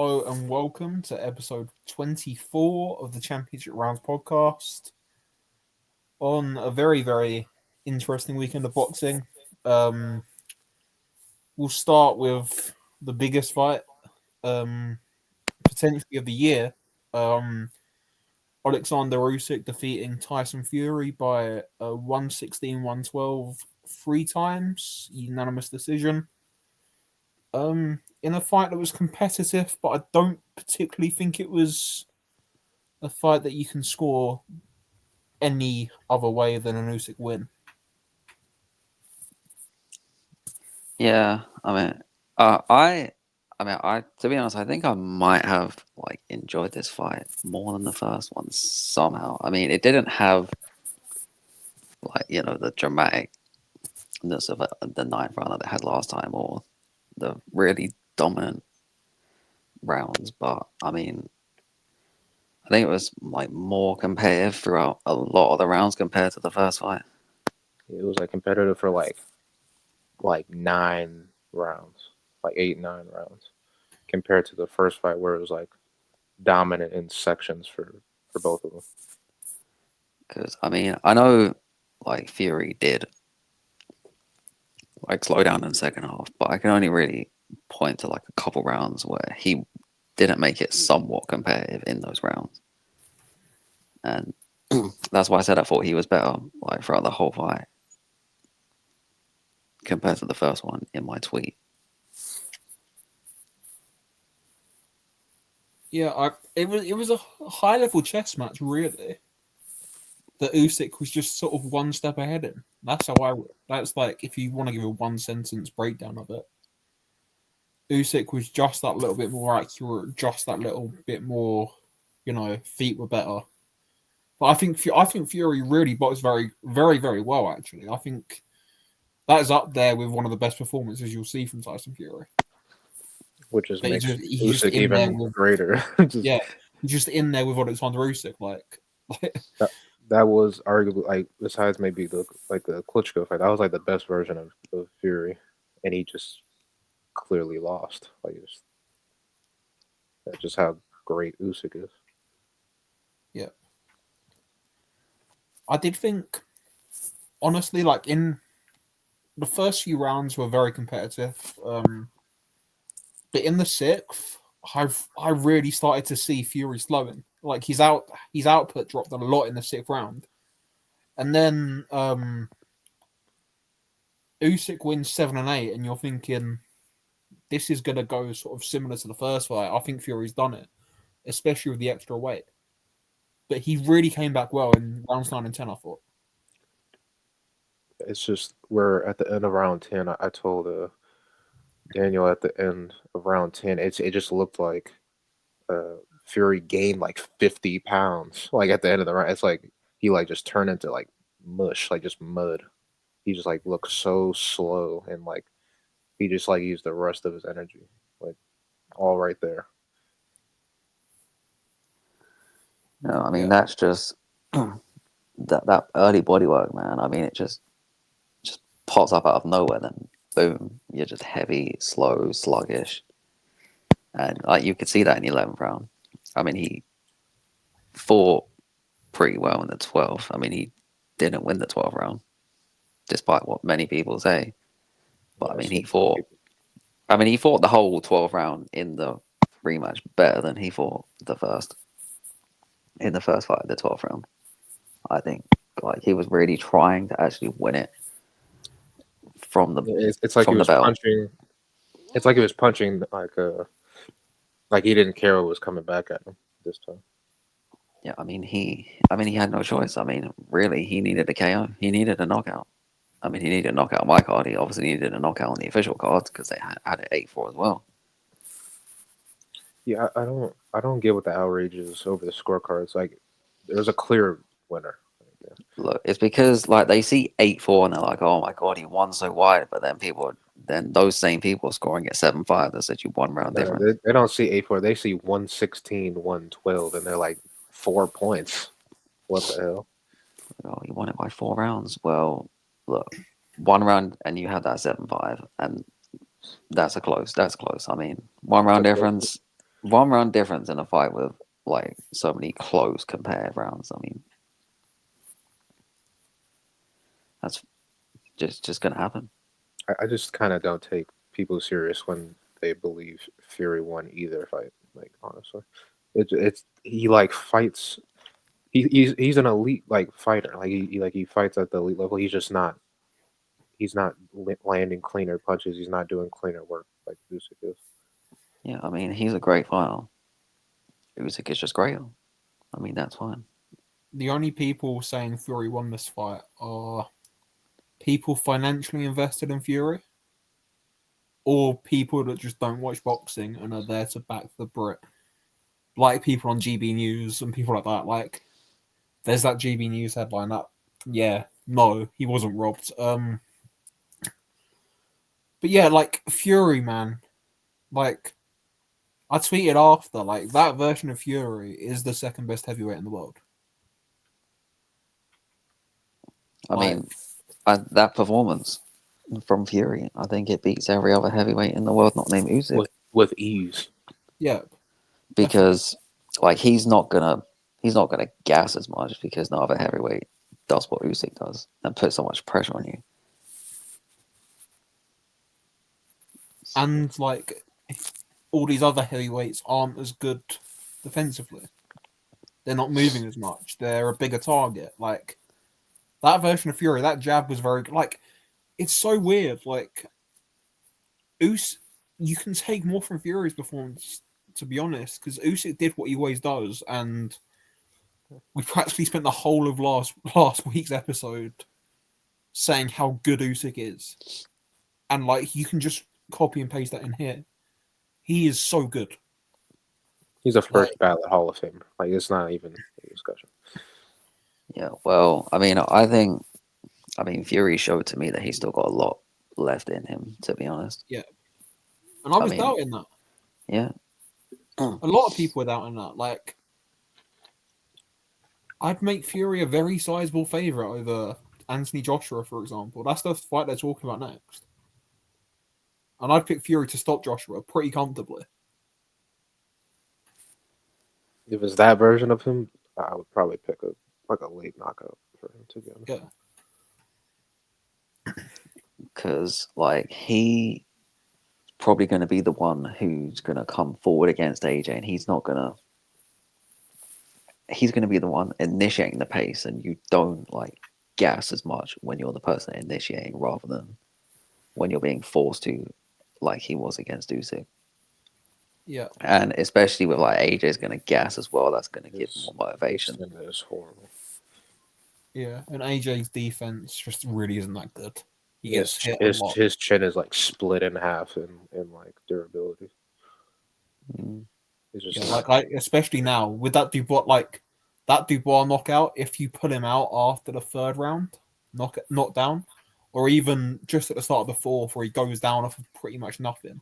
Hello and welcome to episode 24 of the Championship Rounds podcast. On a very, very interesting weekend of boxing. Um, we'll start with the biggest fight, potentially of the year. Um, Oleksandr Usyk defeating Tyson Fury by 116, 112 three times, unanimous decision. In a fight that was competitive, but I don't particularly think it was a fight that you can score any other way than an Usyk win. Yeah, I to be honest, I think I might have enjoyed this fight more than the first one somehow. I mean, it didn't have the dramaticness of the ninth round that it had last time, or the really dominant rounds. But I mean, I think it was more competitive throughout a lot of the rounds compared to the first fight. It was competitive for like 9 rounds, like 8, 9 rounds, compared to the first fight where it was dominant in sections for both of them. Because I mean, I know Fury did slow down in the second half, but I can only really point to a couple rounds where he didn't make it somewhat competitive in those rounds, and that's why I said I thought he was better throughout the whole fight compared to the first one in my tweet. Yeah, it was a high level chess match, really. That Usyk was just sort of one step ahead of him. That's how I. That's like if you want to give a one sentence breakdown of it. Usyk was just that little bit more accurate, just that little bit more, feet were better. But I think Fury really boxed very, very, very well. Actually, I think that is up there with one of the best performances you'll see from Tyson Fury. Which just But makes he's just Usyk in there even with greater. just yeah, he's just in there with Oleksandr Usyk. Like that, that was arguably besides maybe the Klitschko fight, that was the best version of Fury, and he just clearly lost. That's just how great Usyk is. yeah, I did think honestly, like in the first few rounds were very competitive. But in the sixth, I really started to see Fury slowing. Like his output dropped a lot in the sixth round, and then Usyk wins 7 and 8, and you're thinking this is gonna go sort of similar to the first fight. I think Fury's done it, especially with the extra weight. But he really came back well in rounds 9 and 10. I thought. It's just we're at the end of round 10. I told Daniel at the end of round 10, it just looked like Fury gained 50 pounds. At the end of the round, it's he just turned into mush, just mud. He just looked so slow, and he just used the rest of his energy, like all right there. No, I mean Yeah, that's just that early body work, man. I mean it just pops up out of nowhere, then boom, you're just heavy, slow, sluggish, and you could see that in the 11th round. I mean he fought pretty well in the 12th. I mean he didn't win the 12th round, despite what many people say. But Yeah, I I mean saw he some fought. people. I mean he fought the whole 12th round in the rematch better than he fought in the first fight of the 12th round. I think he was really trying to actually win it from the It's like he from the was bell. punching. It's like he was punching like he didn't care what was coming back at him this time. Yeah, I mean he had no choice. I mean, really, he needed a KO. He needed a knockout. I mean, he needed a knockout on my card. He obviously needed a knockout on the official cards because they had it 8-4 as well. Yeah, I don't get what the outrage is over the scorecards. There's a clear winner. Yeah. Look, it's because they see 8-4 and they're like, oh my god, he won so wide. But then those same people are scoring at 7-5. That said, you one round No, difference. they don't see 8-4. They see 116, 112, and they're like 4 points. What the hell? Oh, you won it by 4 rounds. Well, look, one round and you had that 7-5, and that's close. I mean, one It's a round close. difference. 1 round difference in a fight with like so many close compared rounds. I mean, that's just gonna happen. I just kind of don't take people serious when they believe Fury won either fight. Like honestly, it's he like fights. He's an elite like fighter. Like he fights at the elite level. He's just not. He's not landing cleaner punches. He's not doing cleaner work like Usyk is. Yeah, I mean, he's a great fighter. Usyk is just greater. I mean, that's fine. The only people saying Fury won this fight are people financially invested in Fury, or people that just don't watch boxing and are there to back the Brit, like people on GB News and people like that. Like, there's that GB News headline that, yeah, no, he wasn't robbed. But yeah, like Fury, man, like I tweeted after, like that version of Fury is the second best heavyweight in the world. I Like, mean, that performance from Fury, I think it beats every other heavyweight in the world not named Usyk. With ease. yeah, Because like he's not gonna gas as much because no other heavyweight does what Usyk does and put so much pressure on you. and like all these other heavyweights aren't as good defensively. They're not moving as much. They're a bigger target. Like that version of Fury, that jab was very like. It's so weird. Like you can take more from Fury's performance, to be honest, because Usyk did what he always does, and we practically spent the whole of last week's episode saying how good Usyk is, and like you can just copy and paste that in here. He is so good. He's a first ballot Hall of Famer. Like it's not even a discussion. Yeah, well, I mean, Fury showed to me that he's still got a lot left in him, to be honest. Yeah, and I was doubting that. Yeah, a lot of people were doubting that. Like, I'd make Fury a very sizable favorite over Anthony Joshua, for example. That's the fight they're talking about next. And I'd pick Fury to stop Joshua pretty comfortably. If it's that version of him, I would probably pick a late knockout for him, to be honest. Yeah. Because like he's probably going to be the one who's going to come forward against AJ, and he's going to be the one initiating the pace, and you don't like gas as much when you're the person initiating rather than when you're being forced to, like he was against Usyk. Yeah. And especially with like AJ's going to gas as well, that's going to give more motivation. It's horrible. Yeah, and AJ's defense just really isn't that good. He gets hit his a lot. His chin is like split in half in like durability. It's just like especially now with that Dubois, like that Dubois knockout. If you put him out after the third round, knock down, or even just at the start of the fourth, where he goes down off of pretty much nothing,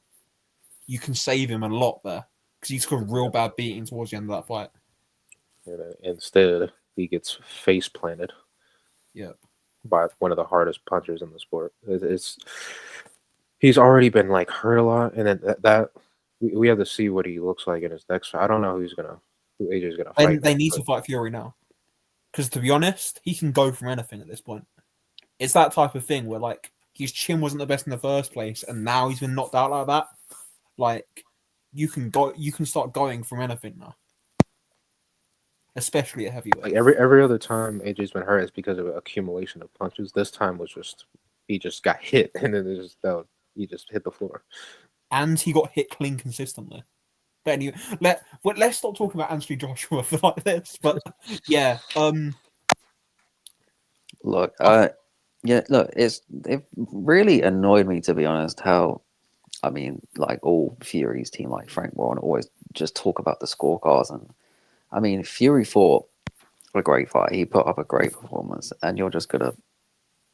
you can save him a lot there because he took a real bad beating towards the end of that fight. And instead, he gets face planted. Yeah. By one of the hardest punchers in the sport. He's already been like hurt a lot, and then that we have to see what he looks like in his next fight. I don't know who AJ's gonna fight. They need to fight Fury now, because to be honest, he can go from anything at this point. It's that type of thing where like his chin wasn't the best in the first place, and now he's been knocked out like that. Like you can start going from anything now, especially at heavyweight. Like every other time AJ's been hurt, it's because of an accumulation of punches. This time was just he just got hit, and then he just hit the floor. And he got hit clean consistently. But anyway, let's stop talking about Anthony Joshua for like this. But yeah, look, it really annoyed me, to be honest, how I mean, like all Fury's team, like Frank Warren, always just talk about the scorecards. And I mean, Fury fought a great fight. He put up a great performance, and you're just gonna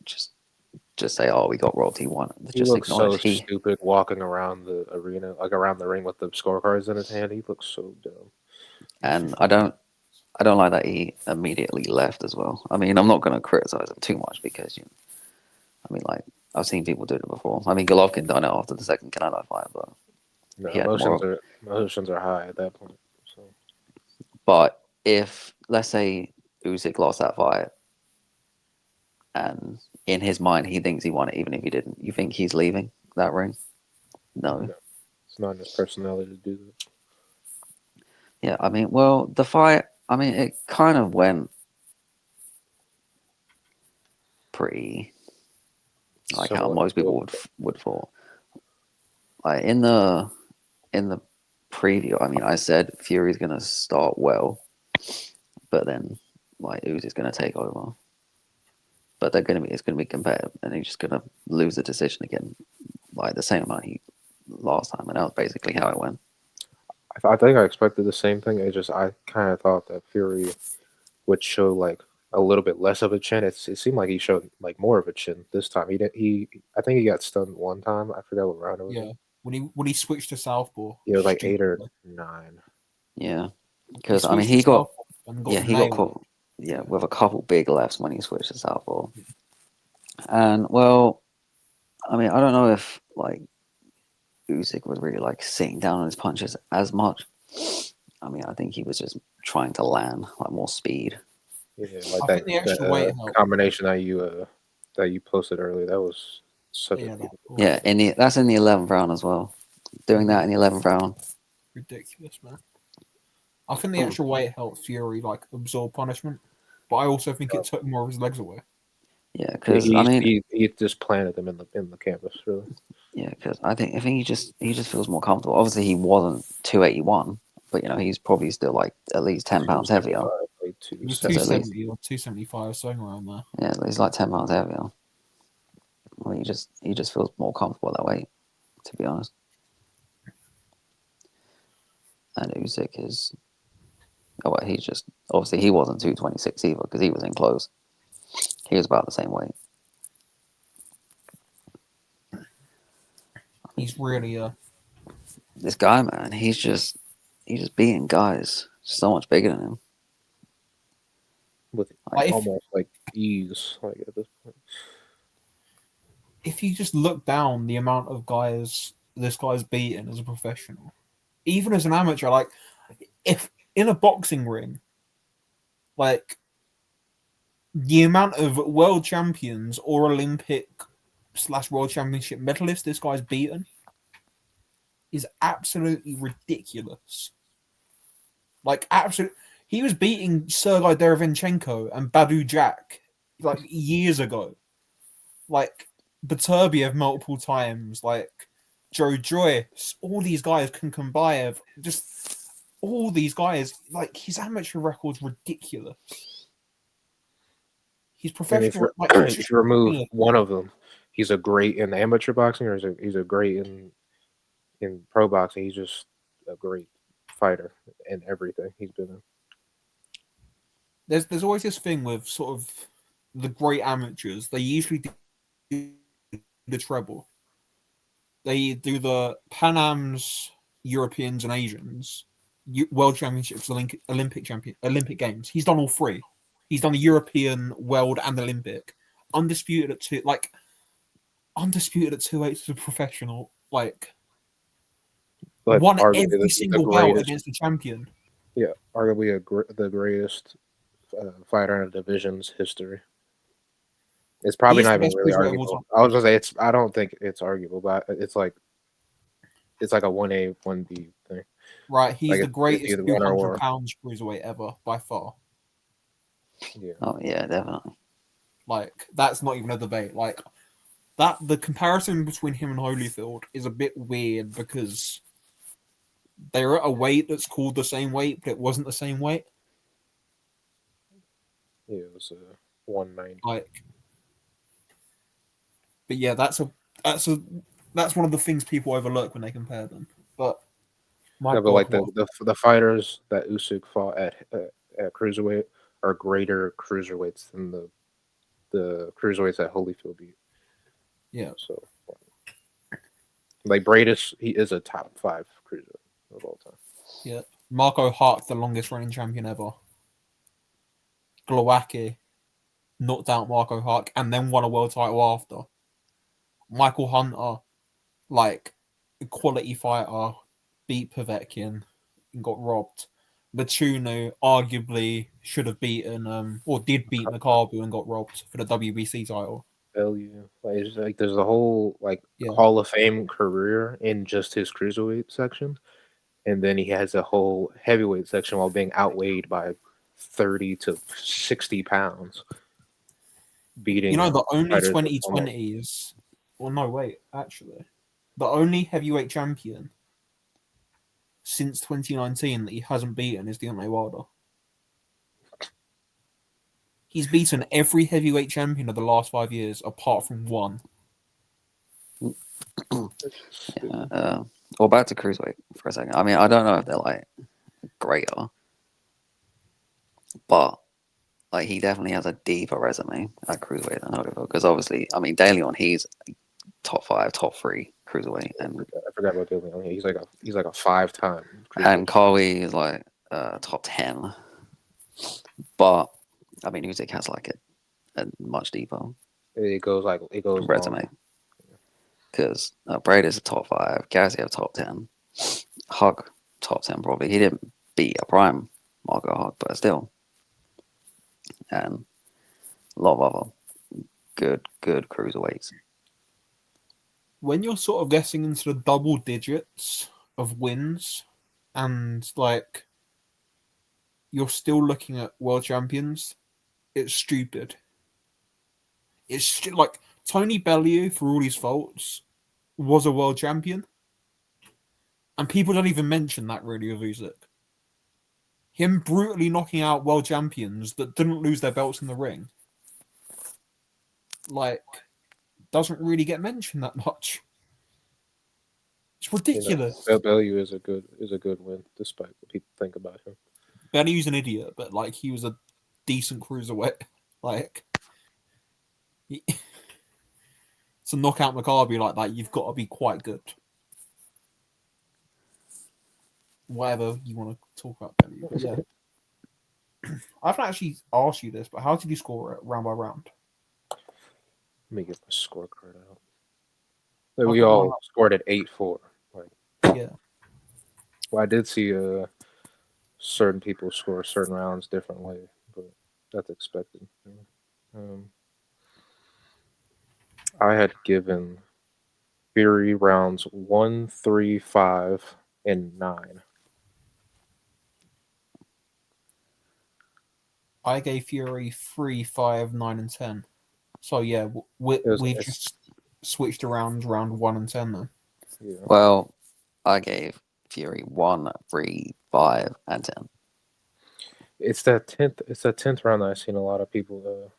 just say, "Oh, we got robbed. He won." He looks so stupid walking around the arena, like around the ring with the scorecards in his hand. He looks so dumb. And I don't like that he immediately left as well. I mean, I'm not going to criticize him too much because I mean, like I've seen people do it before. I mean, Golovkin done it after the second Canelo fight, but No, he had more. emotions are high at that point. So But if, let's say, Usyk lost that fight, and in his mind he thinks he won it, even if he didn't, you think he's leaving that ring? No. no, it's not in his personality to do that. Yeah, I mean, well, the fight, I mean, it kind of went pretty like how Similar most to people would thought. Like in the preview, I mean, I said Fury's gonna start well, but then like Usy's gonna take over. But it's gonna be competitive, and he's just gonna lose the decision again, like the same amount he last time, and that was basically how it went. I think I expected the same thing. It just I kind of thought that Fury would show like a little bit less of a chin. It seemed like he showed like more of a chin this time. He didn't. I think he got stunned one time. I forgot what round it was. Yeah, when he switched to southpaw, Yeah, it was like 8 or stupidly. 9. Yeah, He because I mean switched to he got southpaw and yeah got he got nailed. caught with a couple big lefts when he switched to southpaw, and well, I mean I don't know if like Usyk was really like sitting down on his punches as much. I mean I think he was just trying to land like more speed. Yeah, like I think the extra weight helped. combination that you posted earlier. That was such a Yeah, that beautiful. Yeah, that's in the 11th round as well. Doing that in the 11th round. ridiculous, man. I think the extra weight helped Fury like absorb punishment, but I also think it took more of his legs away. Yeah, Yeah, because I mean, he just planted them in the canvas. Really. yeah, because I think he just feels more comfortable. Obviously, he wasn't 281, but he's probably still like at least 10 pounds heavier. 275, like He was That's at least 270 or 275, something around there. yeah, he's like 10 pounds heavier. Well, he just feels more comfortable at that weight, to be honest. And Usyk is well, he's just obviously he wasn't 226 either because he was in close. He was about the same weight. He's really This guy, man, he's just beating guys so much bigger than him. With like almost like ease, like at this point. if you just look down the amount of guys this guy's beaten as a professional, even as an amateur, like if in a boxing ring, like the amount of world champions or Olympic / world championship medalists this guy's beaten is absolutely ridiculous. Like absolute, he was beating Sergei Derevyanchenko and Badu Jack like years ago. Like Beterbiev multiple times. Like Joe Joyce. All these guys can combine. Just all these guys. Like his amateur record's ridiculous. He's And if professional. you Like if you remove one of them, he's a great in amateur boxing, or he's a great in pro boxing. He's just a great fighter in everything he's been in. there's always this thing with sort of the great amateurs. They usually do the treble. They do the Pan Am's, Europeans, and Asians, World Championships, Olympic Games. He's done all three. He's done the European, World, and Olympic. Undisputed at 2/8 as a professional. Like But won arguably every the single bout greatest, against the champion. yeah, arguably the greatest fighter in the division's history. It's He probably is not the even best really cruiserweight of all arguable. time. I was gonna say it's. I don't think it's arguable, but it's like a 1A 1B thing. Right, he's Like the it's greatest either winner 200 or pounds cruiserweight ever by far. yeah. Oh yeah, definitely. Like that's not even a debate. Like that, the comparison between him and Holyfield is a bit weird because they're at a weight that's called the same weight, but it wasn't the same weight. Yeah, it was 190. Like, but yeah, that's a that's one of the things people overlook when they compare them. But my Yeah, but God, like what the fighters that Usyk fought at cruiserweight are greater cruiserweights than the cruiserweights that Holyfield beat. yeah, So like Bradis, he is a top 5 cruiserweight of all time. yeah. Marco Hart, the longest reigning champion ever. Glowacki knocked out Marco Hart and then won a world title after. Michael Hunter, like a quality fighter, beat Povetkin and got robbed. Matsuno arguably should have beaten, or did beat Makabu and got robbed for the WBC title. Hell yeah. Like, it's like there's a whole like Yeah. Hall of Fame career in just his cruiserweight section, and then he has a whole heavyweight section while being outweighed by 30 to 60 pounds, beating The only fighters with almost 2020s. Well, no, wait, actually. The only heavyweight champion since 2019 that he hasn't beaten is Deontay Wilder. He's beaten every heavyweight champion of the last 5 years apart from one. Well, back to cruiserweight for a second. I mean, I don't know if they're like greater, but like he definitely has a deeper resume at cruiserweight than Holyfield. Because obviously, I mean, De Leon, he's top 5, top 3 cruiserweight, and I forgot about Dillian. He's like a 5-time. and Kali is like top 10. But I mean, Usyk has like a much deeper It goes resume. Because Braid is a top 5, Gaziev top 10, Hug top 10 probably. He didn't beat a prime Marco Hug, but still. And a lot of other good cruiserweights. When you're sort of getting into the double digits of wins and like you're still looking at world champions, it's stupid. It's like Tony Bellew, for all his faults, was a world champion. And people don't even mention that really with Usyk. Him brutally knocking out world champions that didn't lose their belts in the ring, like, doesn't really get mentioned that much. It's ridiculous. Bellew is a good win, despite what people think about him. Bellew's an idiot, but like he was a decent cruiserweight. Like, to knock out Makabu like that, you've got to be quite good. Whatever you want to talk about Bellew, but yeah. I haven't actually asked you this, but how did you score it round by round? Let me get my scorecard out. We all scored at 8-4. Yeah. Well, I did see certain people score certain rounds differently, but that's expected. I had given Fury rounds 1, 3, 5, and 9. I gave Fury 3, 5, 9, and 10. So yeah, we've just switched around round 1 and 10 then. Yeah. Well, I gave Fury 1, 3, 5, and 10. It's that 10th round that I've seen a lot of people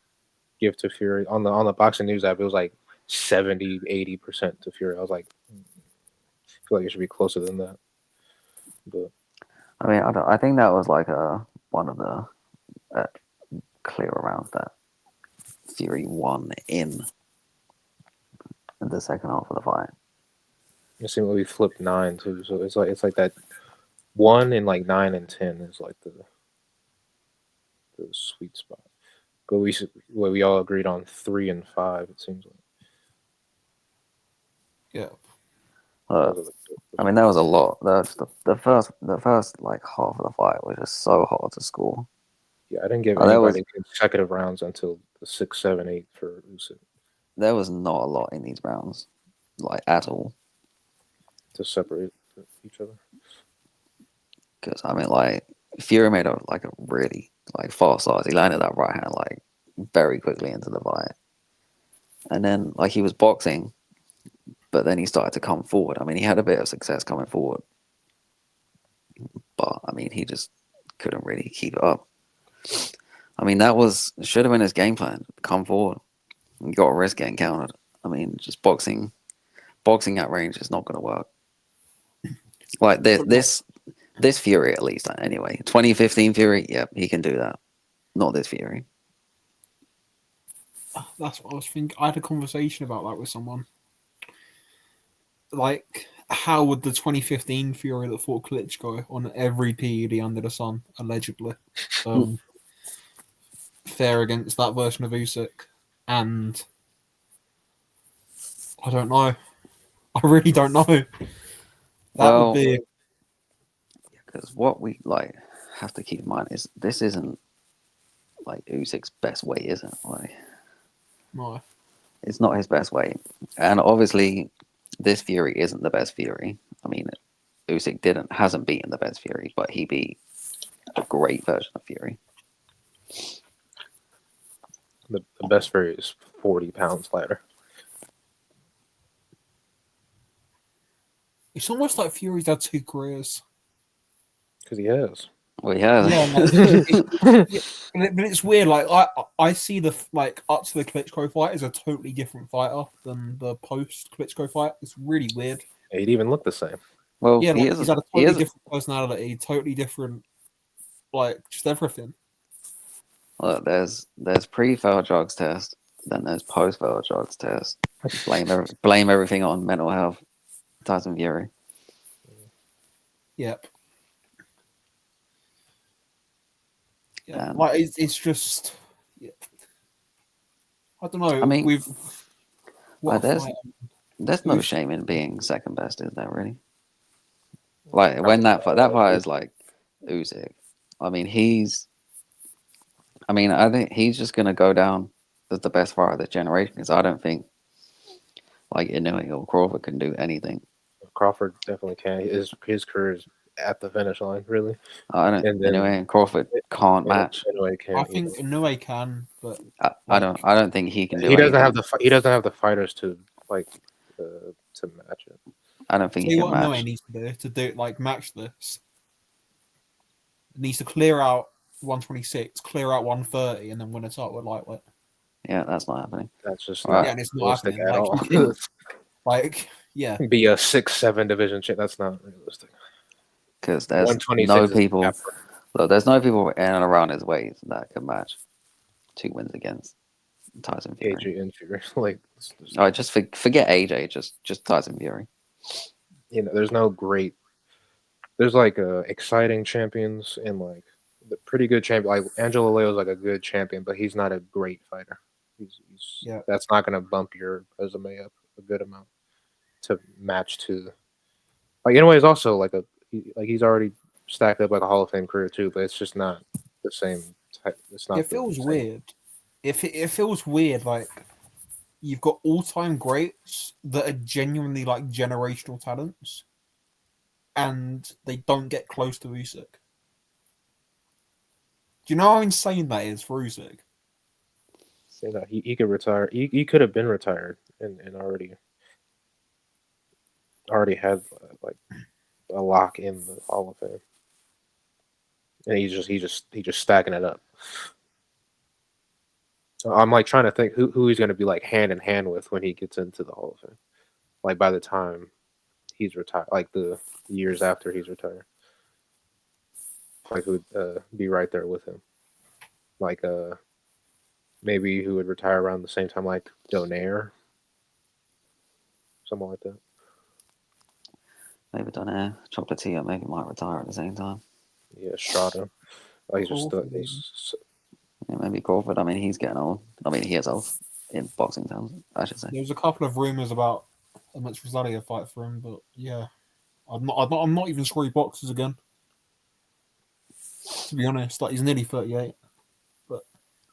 give to Fury. On the Boxing News app, it was like 70, 80% to Fury. I was like, I feel like it should be closer than that. But I mean, I think that was like one of the clearer rounds that Fury won in the second half of the fight. it seemed like we flipped 9 too, so it's like that 1 and like 9 and 10 is like the sweet spot. But we all agreed on 3 and 5. It seems like. Yeah. I mean, there was a lot. The first like half of the fight was just so hard to score. Yeah, I didn't give anybody consecutive rounds until the 6, 7, 8 for Usyk. There was not a lot in these rounds, like at all, to separate each other. Because I mean, like Fury made a really fast start. He landed that right hand like very quickly into the fight, and then like he was boxing, but then he started to come forward. I mean, he had a bit of success coming forward, but I mean, he just couldn't really keep it up. I mean, that should have been his game plan. Come forward. You got to risk getting countered. I mean, just boxing at range is not going to work. Like this Fury, at least, anyway. 2015 Fury, yeah, he can do that. Not this Fury. That's what I was thinking. I had a conversation about that with someone. Like, how would the 2015 Fury that fought Klitschko on every PED under the sun, allegedly, fare against that version of Usyk? And I don't know. I really don't know. That would be Because what we like have to keep in mind is this isn't like Usyk's best weight, is it? Like No. it's not his best weight, and obviously this Fury isn't the best Fury. I mean, Usyk hasn't beaten the best Fury, but he beat a great version of Fury. The best Fury is 40 pounds lighter. It's almost like Fury's had 2 careers. Because he has. Well, yeah, Yeah, but it's weird. Like I see the like up to the Klitschko fight as a totally different fighter than the post Klitschko fight. It's really weird. He'd even look the same. well, Yeah, he like, is. he's had a He totally is. different personality, totally different, like just everything. Look, there's pre-failed drugs test, then there's post-failed drugs test. Blame everything on mental health. Tyson Fury. Yep. Yeah, Um, like it's just. Yeah. I don't know. I mean, We've what like, a fight. there's no Usyk- shame in being second best, is there really? Like when that fight is like Usyk. I mean, I think he's just gonna go down as the best fighter of this generation. Because I don't think like Inoue or Crawford can do anything. Crawford definitely can. His career is at the finish line, really. I don't. And then Inoue and Crawford can't match. Anyway, can I think Inoue can, but I like, don't think he can do he doesn't anything. have the fighters to like to match it. I don't think tell he you can what Inoue match. needs to do like match this. It needs to clear out 126, clear out 130, and then win a title with lightweight. Yeah, that's not happening. That's just Right. not Yeah, and it's not realistic happening. at Like all. you can, like yeah, Be a 6-7 division champ. That's not realistic. Because there's 126 no is people. cap. Look, there's no people in and around his weight that can match 2 wins against Tyson Fury. AJ and Fury. Like, All right, just forget AJ. Just Tyson Fury. you know, there's no great. There's like exciting champions and like the pretty good champion. Like Angelo Leo's like a good champion, but he's not a great fighter. He's Yeah. That's not going to bump your resume up a good amount to match to. Like anyway, is also like he's already stacked up like a Hall of Fame career too, but it's just not the same type. It's not. it feels weird. It feels weird, like you've got all-time greats that are genuinely like generational talents, and they don't get close to Usyk. Do you know how insane that is for Usyk? You know, he could retire. He could have been retired and already had like a lock in the Hall of Fame, and he's just stacking it up. So I'm like trying to think who he's going to be like hand in hand with when he gets into the Hall of Fame. Like by the time he's retired, like the years after he's retired, like who would be right there with him. Like maybe who would retire around the same time, like Donaire, something like that. Maybe Donaire, Chocolatier, maybe might retire at the same time. Yeah, Strada. Like he's just Crawford, Yeah, maybe Crawford. I mean, he's getting old. I mean, he is old in boxing terms, I should say. There was a couple of rumors about a Mitch Rosario fight for him, but yeah, I'm not even sure he boxes again. To be honest, like he's nearly 38.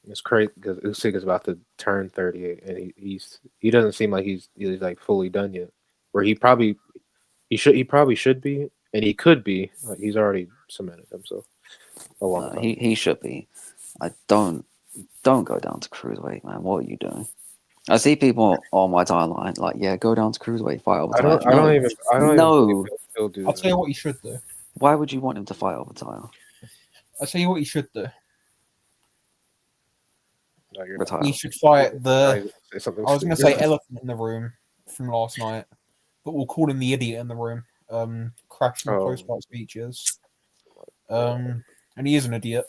It's crazy because Usyk is about to turn 38, and he doesn't seem like he's like fully done yet. Where he probably should be, and he could be. Like, he's already cemented himself a long time. He should be. I don't go down to cruiserweight, man. What are you doing? I see people on my timeline like, yeah, go down to cruiserweight, fight over time. I don't even No. think he'll do I'll that. tell you what you should do. Why would you want him to fight over time? I'll tell you what you should do. No, you're Retire. You should fight the. Say something I was going to stupid. say elephant in the room from last night, but we'll call him the idiot in the room. Crashing Oh. post-fight speeches. And he is an idiot.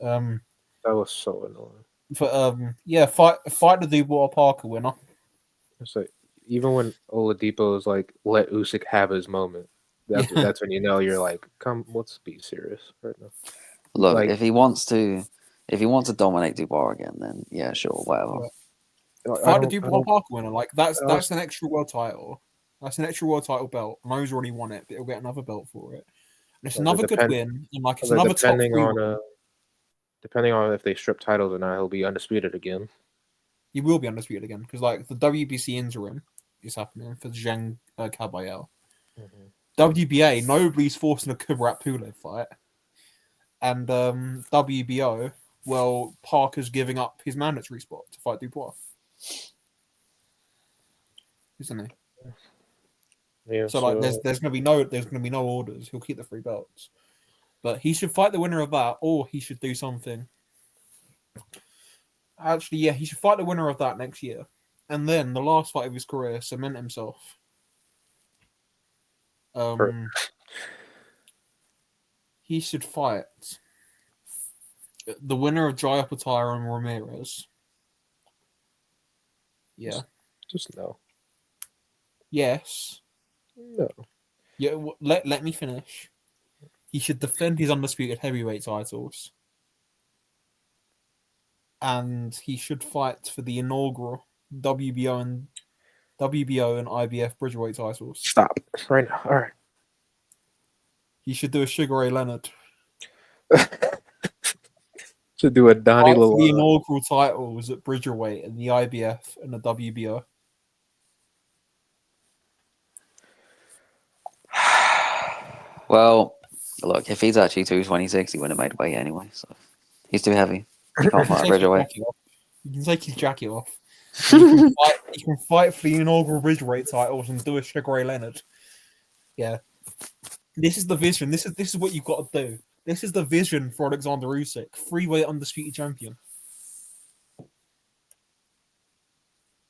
That was so annoying. But yeah, fight the Dubois Parker winner. It's like even when Oladipo is like, let Usyk have his moment. That's when you know you're like, come, let's be serious right now. Look, Like- if he wants to dominate Dubois again, then yeah, sure, whatever. Yeah. I Fight the don't- I Dubois don't- Parker winner. Like that's I was- an extra world title. That's an extra world title belt. I know he's already won it, but he'll get another belt for it. And it's Well, another good win, and like it's another top depending 3 on win. depending on if they strip titles or not, he'll be undisputed again. He will be undisputed again because like the WBC interim is happening for Zhang Kabayel. WBA, nobody's forcing a Kubrat Pulev fight, and WBO, well, Parker's giving up his mandatory spot to fight Dubois, isn't he? Yeah, So like, there's gonna be no orders. He'll keep the 3 belts, but he should fight the winner of that, or he should do something. Actually, yeah, he should fight the winner of that next year, and then the last fight of his career, cement himself. He should fight the winner of Jai Opetaia and Ramirez. Yeah. just no. Yes. No. Yeah. Let me finish. He should defend his undisputed heavyweight titles, and he should fight for the inaugural WBO and IBF Bridgeweight titles. Stop right now. All right. He should do a Sugar Ray Leonard. Should do a Donnie Fight for the Lalonde. inaugural titles at Bridgerweight and the IBF and the WBO. Well, look, if he's actually 226, he wouldn't have made weight anyway. So he's too heavy. He can't fight Bridgerweight. You can take his jacket off. He can fight for the inaugural Bridgerweight titles and do a Sugar Ray Leonard. Yeah. This is the vision. This is what you've got to do. This is the vision for Oleksandr Usyk, 3-weight undisputed champion.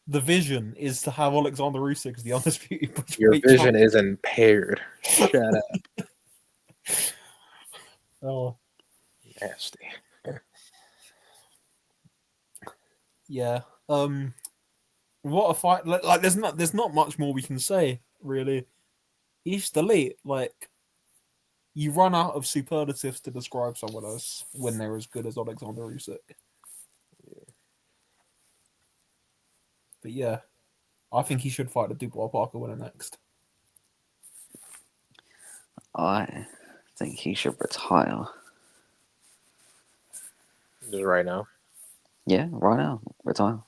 The vision is to have Oleksandr Usyk as the undisputed Bridgerweight Your vision champion. is impaired. Shut up. Oh. Nasty. Yeah. What a fight! Like, there's not much more we can say really. He's just elite. Like, you run out of superlatives to describe someone else when they're as good as Oleksandr Usyk. But yeah, I think he should fight the Dubois Parker winner next. I think he should retire. Just right now. Yeah, right now, retire.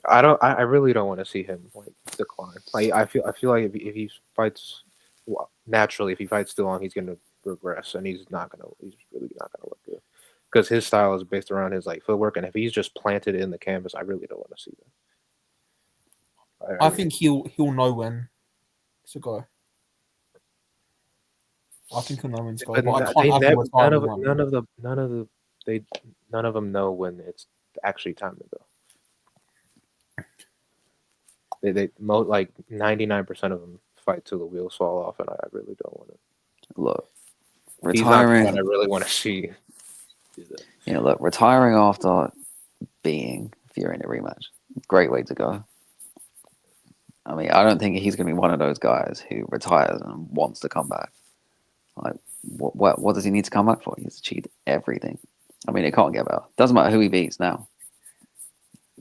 I really don't want to see him like decline. Like I feel like if he fights naturally, if he fights too long, he's gonna regress, and he's really not gonna look good because his style is based around his like footwork. And if he's just planted in the canvas, I really don't want to see that. I think he'll know when to go. I think he'll know when to go, but I can't have him retire. None of them know when it's actually time to go. They like 99% of them fight till the wheels fall off, and I really don't want to. Look, retiring. I really want to see. Look, retiring after being Fury in a rematch, great way to go. I mean, I don't think he's going to be one of those guys who retires and wants to come back. Like, what does he need to come back for? He's achieved everything. I mean, it can't get better. Doesn't matter who he beats now.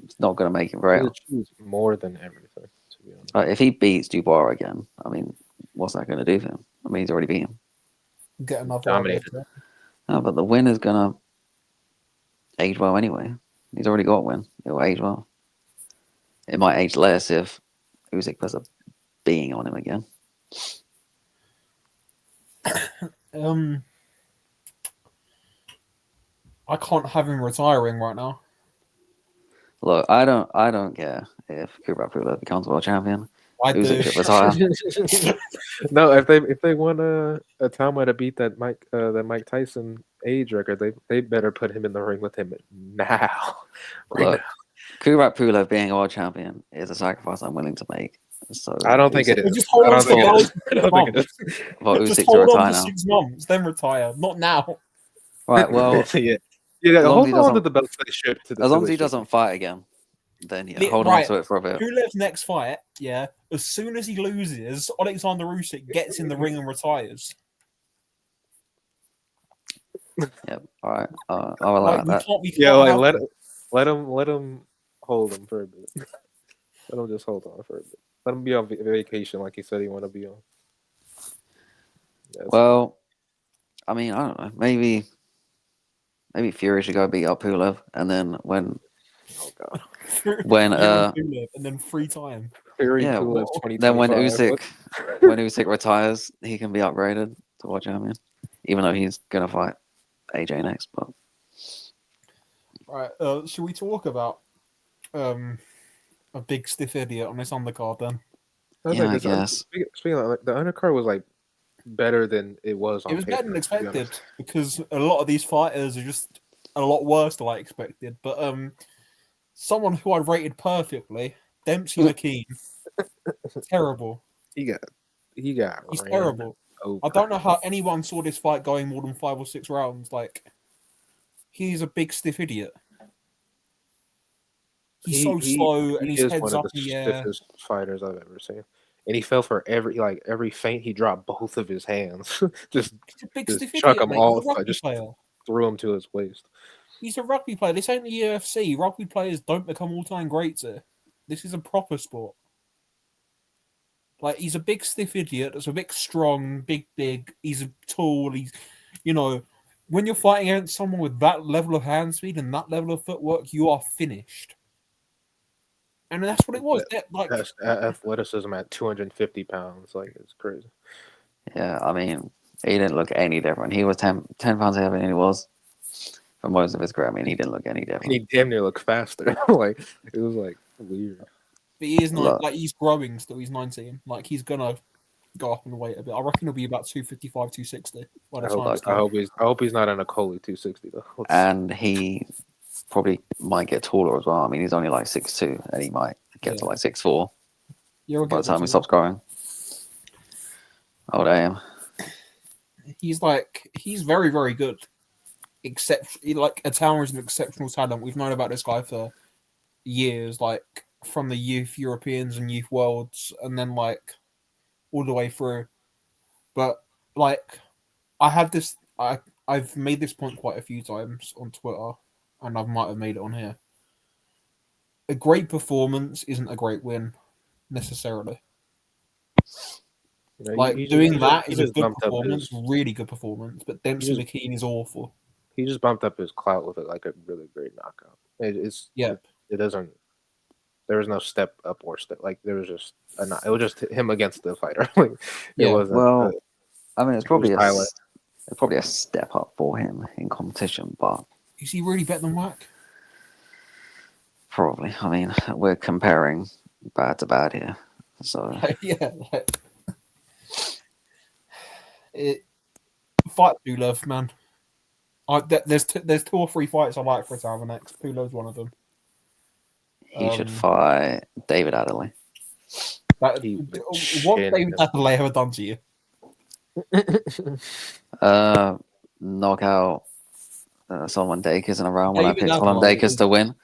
It's not going to make him very well. More than everything, to be honest. If he beats Dubois again, I mean, what's that going to do for him? I mean, he's already beat him. Get enough dominated. No, but the win is going to age well anyway. He's already got a win. It'll age well. It might age less if Usyk puts a being on him again. I can't have him retiring right now. Look, I don't care if Kubrat Pulev becomes world champion. I Usyk do. should retire. No, if they want a time to beat that Mike Tyson age record, they better put him in the ring with him now. Look, Kubrat Pulev being a world champion is a sacrifice I'm willing to make. So I don't think it is. Just hold on to the belt for 6 months. For Just Usyk to hold on retire for now. 6 months, then retire. Not now. Right, well, yeah. long as he Hold on to doesn't- the belt they shipped. as long as he doesn't fight again, then yeah, hold on Right. to it for a bit. Pulev's next fight, yeah, as soon as he loses, Oleksandr Usyk gets in the ring and retires. Yep. All right. I'll allow that. We can't let him hold him for a bit. Let him just hold on for a bit. Let him be on vacation like he said he want to be on. Well, I mean, I don't know. Maybe Fury should go beat up Pulev, and then when Oh god. when Pulev, and then free time. Fury yeah, Pulev then when 2025. Usyk retires, he can be upgraded to world champion, even though he's gonna fight AJ next. But Right, should we talk about a big stiff idiot on this undercard then? I was yeah, like, I this guess. speaking of like, the undercard was like better than it was It on was paper. better than To be honest. expected because a lot of these fighters are just a lot worse than I expected. But someone who I rated perfectly, Dempsey McKean, terrible. He got He's ran terrible. over. I don't know how anyone saw this fight going more than 5 or 6 rounds. Like, he's a big stiff idiot. He's so slow and he his is head's one of up the in the air. stiffest fighters I've ever seen. And he fell for every feint. He dropped both of his hands. He's a big just stiff chuck idiot, them mate. He's a off. I rugby just player. threw him to his waist. He's a rugby player. This ain't the UFC. Rugby players don't become all-time greats here. This is a proper sport. Like, he's a big stiff idiot that's a bit strong, big. He's tall. He's, when you're fighting against someone with that level of hand speed and that level of footwork, you are finished. And that's what it was. That's athleticism at 250 pounds. Like, it's crazy. Yeah, I mean, he didn't look any different. He was 10 pounds heavier than he was for most of his career. I mean, he didn't look any different. And he damn near looked faster. Like, it was like weird. But he is not like he's growing still. He's 19. Like, he's gonna go up in the weight a bit. I reckon he'll be about 255, 260 by the time. I hope he's not in a Coley 260 though. And he probably might get taller as well. I mean, he's only like 6'2", and he might get to like 6'4" by the time he stops growing. Oh damn! He's very, very good. Itauma is an exceptional talent. We've known about this guy for years, like from the youth Europeans and youth worlds, and then like all the way through. But like, I've made this point quite a few times on Twitter, and I might have made it on here. A great performance isn't a great win necessarily. Doing that is a good performance, really good performance. But Dempsey McKean is awful. He just bumped up his clout with like a really great knockout. It doesn't. There was no step up or step. Like, there was just it was just him against the fighter. Like, it wasn't. Well, I mean, it's probably a step up for him in competition, but is he really better than Wack? Probably. I mean, we're comparing bad to bad here, so yeah. Fight Pulev, man. There's 2 or 3 fights I like for Itauma next. Pulev's one of them. He should fight David Adderley. What David Adderley ever done to you? Knock out Solomon Dakis in a round when I picked Solomon Dakis to win.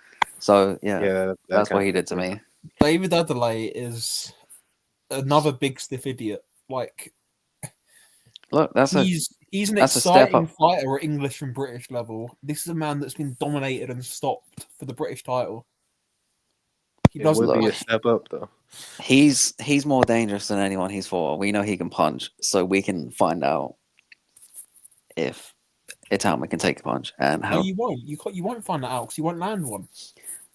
So yeah, that's what he did to me. David Adderley is another big stiff idiot. Like, look, he's an exciting fighter at English and British level. This is a man that's been dominated and stopped for the British title. It would be a step up though. He's more dangerous than anyone he's fought. We know he can punch, so we can find out if Itauma can take a punch and how. No, you won't. You won't find that out because you won't land one.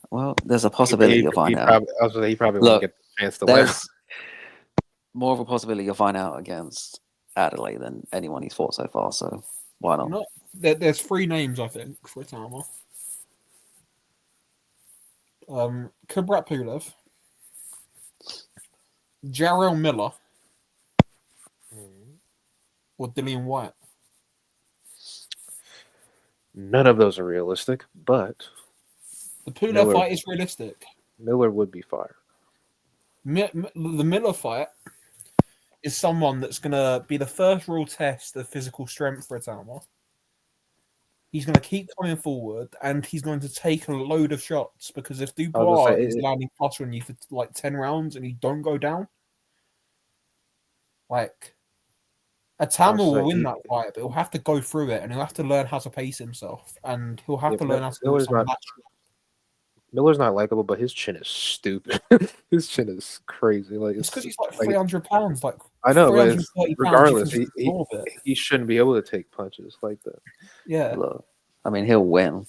Well, there's a possibility you'll find out. He probably won't get the chance to win. More of a possibility you'll find out against Adelaide than anyone he's fought so far. So why not? There's 3 names I think for Itauma. Kubrat Pulev, Jarrell Miller, or Dillian White. None of those are realistic, but the Pulev fight is realistic. Miller would be fired. The Miller fight is someone that's going to be the first real test of physical strength for Itauma. He's going to keep coming forward, and he's going to take a load of shots, because if Dubois is landing plus on you for like 10 rounds and you don't go down, like, Itauma will win that fight, but he'll have to go through it, and he'll have to learn how to pace himself, and he'll have to learn how to do some match. Miller's not likable, but his chin is stupid. His chin is crazy. Like, it's because he's like 300 pounds. Like, I know, but 330 pounds, you can regardless, just absorb it. he shouldn't be able to take punches like that. Yeah. Look, I mean, he'll win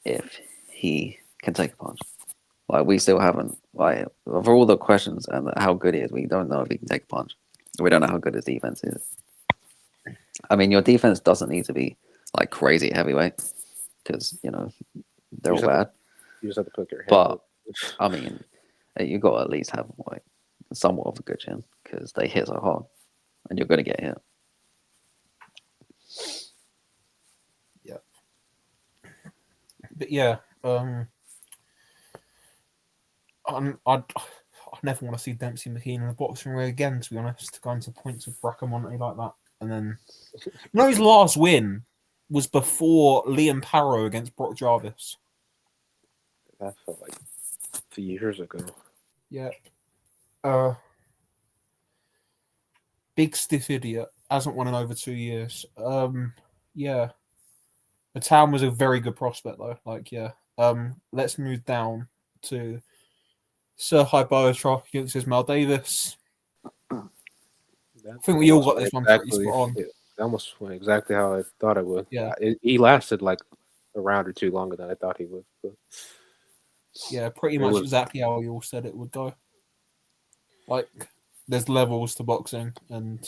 if he can take a punch. Like, we still haven't, like, for all the questions and how good he is, we don't know if he can take a punch. We don't know how good his defense is. I mean, your defense doesn't need to be like crazy heavyweight because, you know, they're You all just have bad. to, you just have to put your hand But up. I mean, you got to at least have like somewhat of a good chin because they hit so hard, and you're going to get hit. Yeah. But yeah, I never want to see Dempsey McKean in the boxing ring again. To be honest, going to points of Bracamonte like that, and then his last win was before Liam Parrow against Brock Jarvis. That felt like a few years ago. Yeah. Big stiff idiot. Hasn't won in over 2 years. Yeah. The town was a very good prospect though. Like, yeah. Let's move down to Serhii Boatrock against Ismail Davis. That I think we all almost got went this one pretty exactly. spot on. It almost went exactly how I thought it would. Yeah. He lasted like a round or two longer than I thought he would. But Yeah, pretty it much was exactly how you all said it would go. Like, there's levels to boxing, and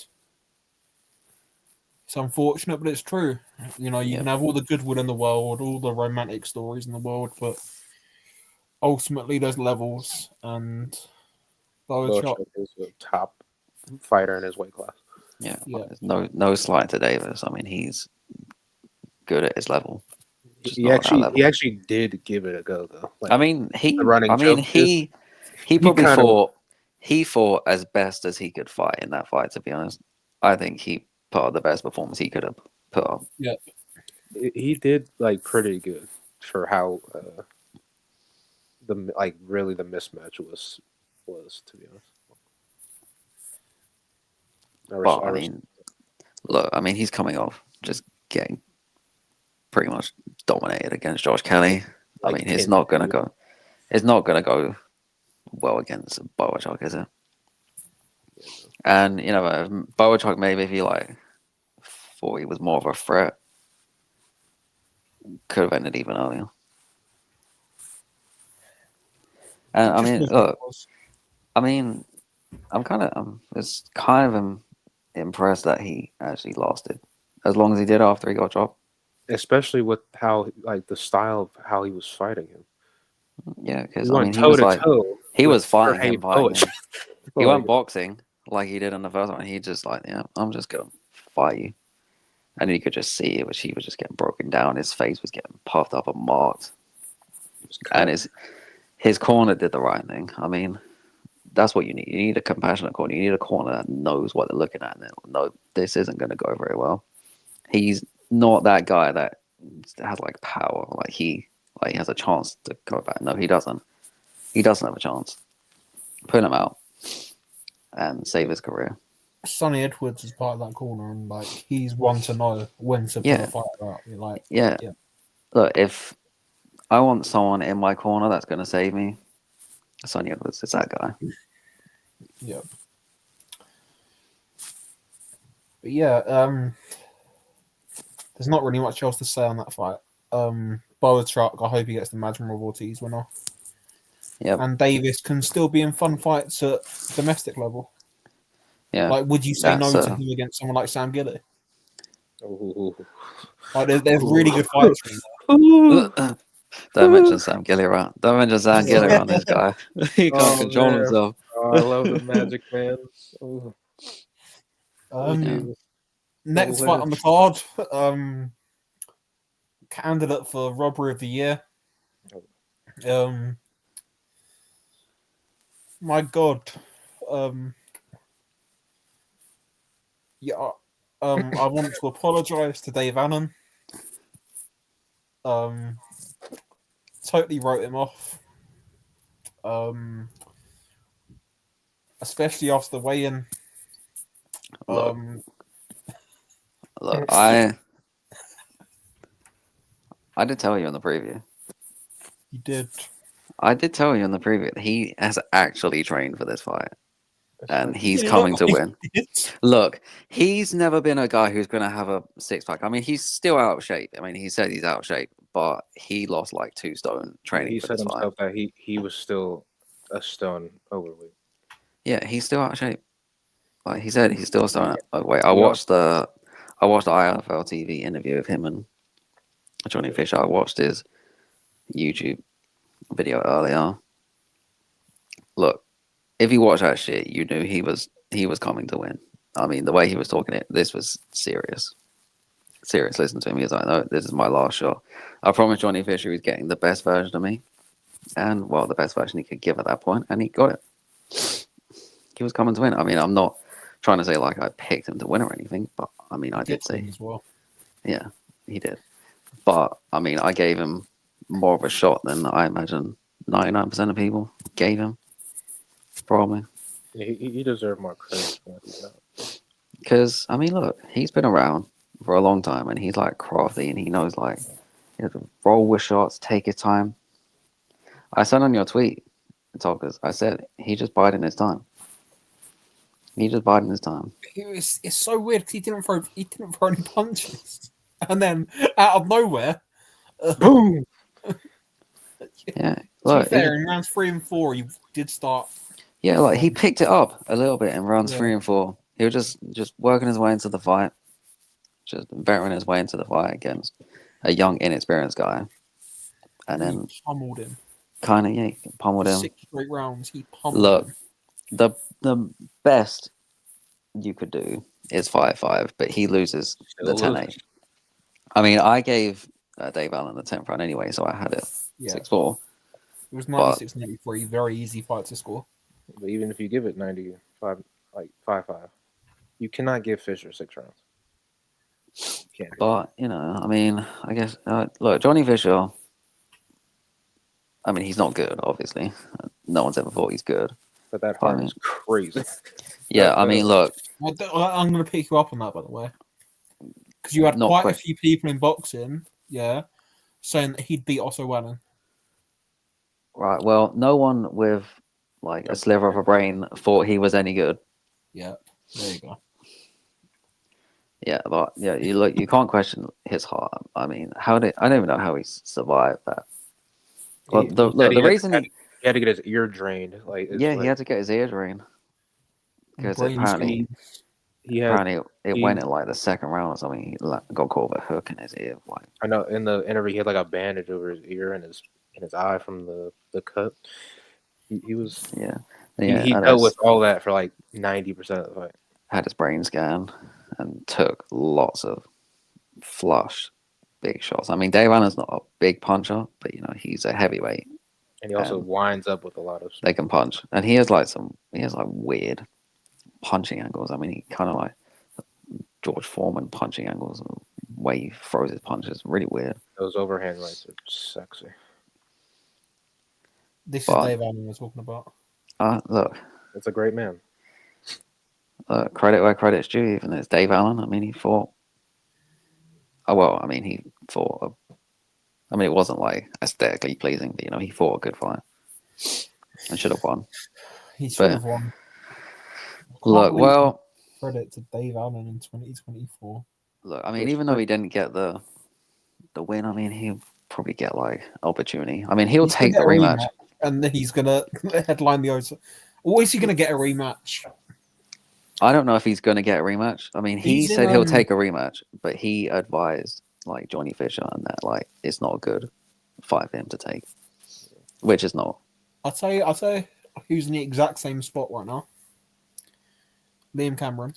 it's unfortunate, but it's true. You know, you can have all the goodwill in the world, all the romantic stories in the world, but ultimately there's levels, and Boatrock, Boachev is a top fighter in his weight class. Yeah, yeah, there's no slight to Davis. I mean, he's good at his level, just He not at that actually level. did give it a go though. Like I mean, the running joke is he probably kind of fought as best as he could fight in that fight. To be honest, I think he put up the best performance he could have put up. yeah. he did like pretty good for how really the mismatch was to be honest. But I mean, look, I mean, he's coming off just getting pretty much dominated against Josh Kelly. I like mean, it's not gonna go. It's not gonna go well against Boachuk, is it? And you know, Boachuk maybe if he like thought he was more of a threat, could have ended even earlier. And I Just mean, was what it look, was. I mean, it's kind of impressed that he actually lasted as long as he did after he got dropped. especially with how like the style of how he was fighting him. Yeah, because He I went mean, toe to toe he with was fighting Sergey him, fighting Boachev. him. He Like, wasn't boxing like he did in the first one. He just like, yeah, I'm just gonna fight you, and you could just see it, which he was just getting broken down. His face was getting puffed up and marked, and his corner did the right thing. I mean, that's what you need. You need a compassionate corner. You need a corner that knows what they're looking at and no, this isn't going to go very well. He's not that guy that has like power. He has a chance to go back. No, he doesn't. He doesn't have a chance. Put him out and save his career. Sonny Edwards is part of that corner, and like he's one to know when to put Yeah. a fighter out. You're like, Yeah. Look, if I want someone in my corner that's going to save me, Sonny Edwards is that guy. yeah. But yeah, there's not really much else to say on that fight. Boatrock, I hope he gets the Madrimov Ortiz winner. Yep. And Davis can still be in fun fights at domestic level. Yeah. Like, would you say That's, no to him against someone like Sam Gilly? ooh. Like, there's really good fights for him. Don't mention Sam Gilly around. Don't mention Sam Gilly around this guy. He can't Oh control man. himself. Oh, I love the Magic Man. Ooh. Yeah. Next fight on the card, candidate for robbery of the year. My God. Yeah. I want to apologise to Dave Annan. Totally wrote him off. Especially after the weigh-in. Look, I did tell you in the preview. You did. I did tell you in the preview that he has actually trained for this fight. and he's He coming looked to like win. he did. Look, he's never been a guy who's going to have a six-pack. I mean, he's still out of shape. I mean, he said he's out of shape, but he lost like 2 stone training He for said this fight. himself that he was still a stone overweight. Yeah, he's still out of shape. Like he said, he's still starting. Wait, I You know, watched the IFL TV interview of him and Johnny Fisher. I watched his YouTube video earlier. Look, if you watch that shit, you knew he was coming to win. I mean, the way he was talking this was serious. Serious. Listen to him. He was like, "No, this is my last shot. I promised Johnny Fisher he's getting the best version of me, and well, the best version he could give at that point, and he got it. He was coming to win. I mean, I'm not trying to say like I picked him to win or anything, but I mean, I did say, as well. yeah, he did. But I mean, I gave him more of a shot than I imagine 99% of people gave him, probably. he deserved more credit for what he got. Because I mean, look, he's been around for a long time, and he's like crafty, and he knows like you have to roll with shots, take his time. I said on your tweet, Talkers, I said he just biding his time. He just biding his time. It's so weird because he didn't throw any punches, and then out of nowhere, Boom! Yeah, to be look, fair, in rounds 3 and 4, he did start. yeah, like he picked it up a little bit in rounds Yeah. 3 and 4. He was just working his way into the fight, just veteran his way into the fight against a young, inexperienced guy, and He then pummeled him kind of pummeled for him. 6 straight rounds. He pummeled Look, him. the best you could do is 5-5, but he loses the Still 10-8. loses. I mean, I gave Dave Allen the 10th round anyway, so I had it Yeah. 6-4. It was But 96-93. Very easy fight to score. But even if you give it 95, like 5-5, you cannot give Fisher 6 rounds. You can't. But you know, I mean, I guess look, Johnny Fisher. I mean, he's not good, obviously. No one's ever thought he's good. But that I heart mean, is crazy. yeah, I mean, look, I'm going to pick you up on that, by the way, because you had not quite a question. few people in boxing, saying that he'd beat Otto Wallin. Right. Well, no one with like a sliver of a brain thought he was any good. Yeah, there you go. Yeah, but yeah, you can't question his heart. I mean, I don't even know how he survived that. Well, the reason he had to get his ear drained. Like he had to get his ear drained because Brain apparently scans. it went in like the second round or something. He got caught with a hook in his ear. Like I know in the interview he had like a bandage over his ear and his eye from the cut. He was he dealt with all that for like 90% of the fight. Had his brain scanned and took lots of flush big shots. I mean, Dave Allen's not a big puncher, but you know he's a heavyweight. And he also winds up with a lot of. They can punch, and he has like weird punching angles. I mean, he kind of like George Foreman punching angles. The way he throws his punches, really weird. Those overhand rights are sexy. This is Dave Allen we're talking about. Look, it's a great man. Credit where credit's due. Even though it's Dave Allen. I mean, he fought. Oh well, I mean, he fought. I mean, it wasn't like aesthetically pleasing, but you know, he fought a good fight and should have won. He should have won. Look, well, credit to Dave Allen in 2024. Look, I mean, even though he didn't get the win, I mean, he'll probably get like opportunity. I mean, he'll take the rematch, and then he's gonna headline the Osa. Or is he gonna get a rematch? I don't know if he's gonna get a rematch. I mean, he said he'll take a rematch, but he advised like Johnny Fisher and that like it's not a good fight for him to take, which is not. I'll tell you who's in the exact same spot right now. Liam Cameron.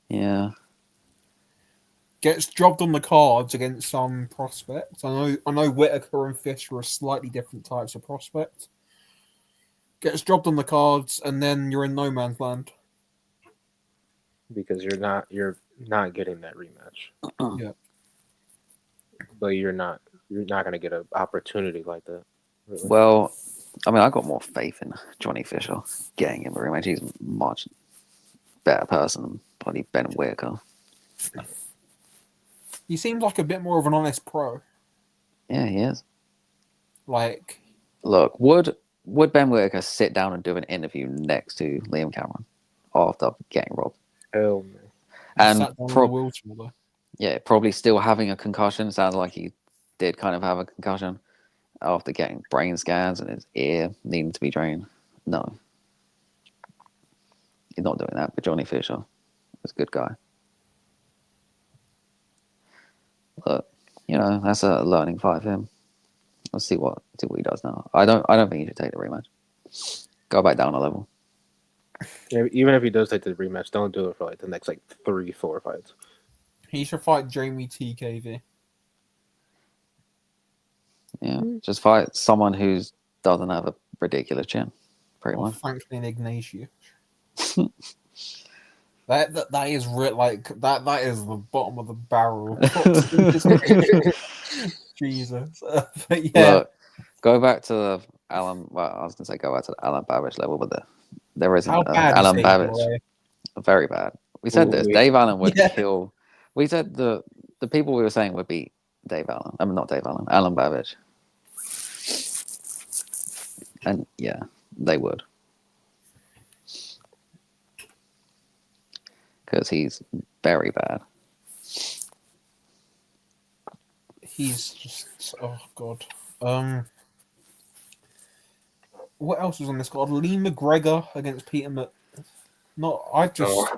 Yeah. Gets jobbed on the cards against some prospects. I know Whitaker and Fisher are slightly different types of prospect. Gets jobbed on the cards, and then you're in no man's land. Because you're not getting that rematch. Yeah. But you're not gonna get an opportunity like that. Really. Well, I mean, I got more faith in Johnny Fisher getting him a rematch. He's a much better person than bloody Ben Whitaker. He seems like a bit more of an honest pro. Yeah, he is. Like, look, would would Ben Whitaker sit down and do an interview next to Liam Cameron after getting robbed? Hell no. He And sat down in the wheelchair though. yeah, probably still having a concussion. Sounds like he did kind of have a concussion after getting brain scans and his ear needing to be drained. No, he's not doing that. But Johnny Fisher is a good guy. Look, that's a learning fight for him. Let's see what he does now. I don't think he should take the rematch. Go back down a level. Yeah, even if he does take the rematch, don't do it for like the next 3-4 fights. He should fight Jamie TKV. Yeah, just fight someone who doesn't have a ridiculous chin, pretty Or much. Franklin Ignatius. that is that is the bottom of the barrel. Jesus. But yeah. Look, go back to the Alan. Well, I was gonna say go back to the Alan Babbage level, but there isn't How bad Alan is Babbage. Very bad. We said this. Dave Allen would Yeah. kill. We said the people we were saying would beat Dave Allen. I mean, not Dave Allen. Alan Babbage. And yeah, they would. Because he's very bad. He's just god. What else was on this card? Lee McGregor against Peter I've just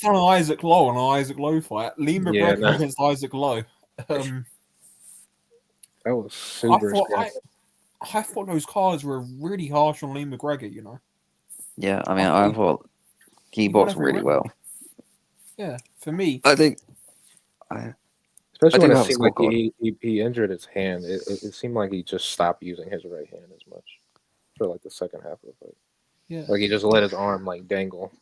done an Isaac Lowe and an Isaac Lowe fight. Lee McGregor against Isaac Lowe. That was super I thought those cards were really harsh on Lee McGregor, Yeah, I mean, I thought he boxed really well. Yeah, for me. I think. Especially when it seemed like he injured his hand. It seemed like he just stopped using his right hand as much for like the second half of the fight. Yeah. Like he just let his arm dangle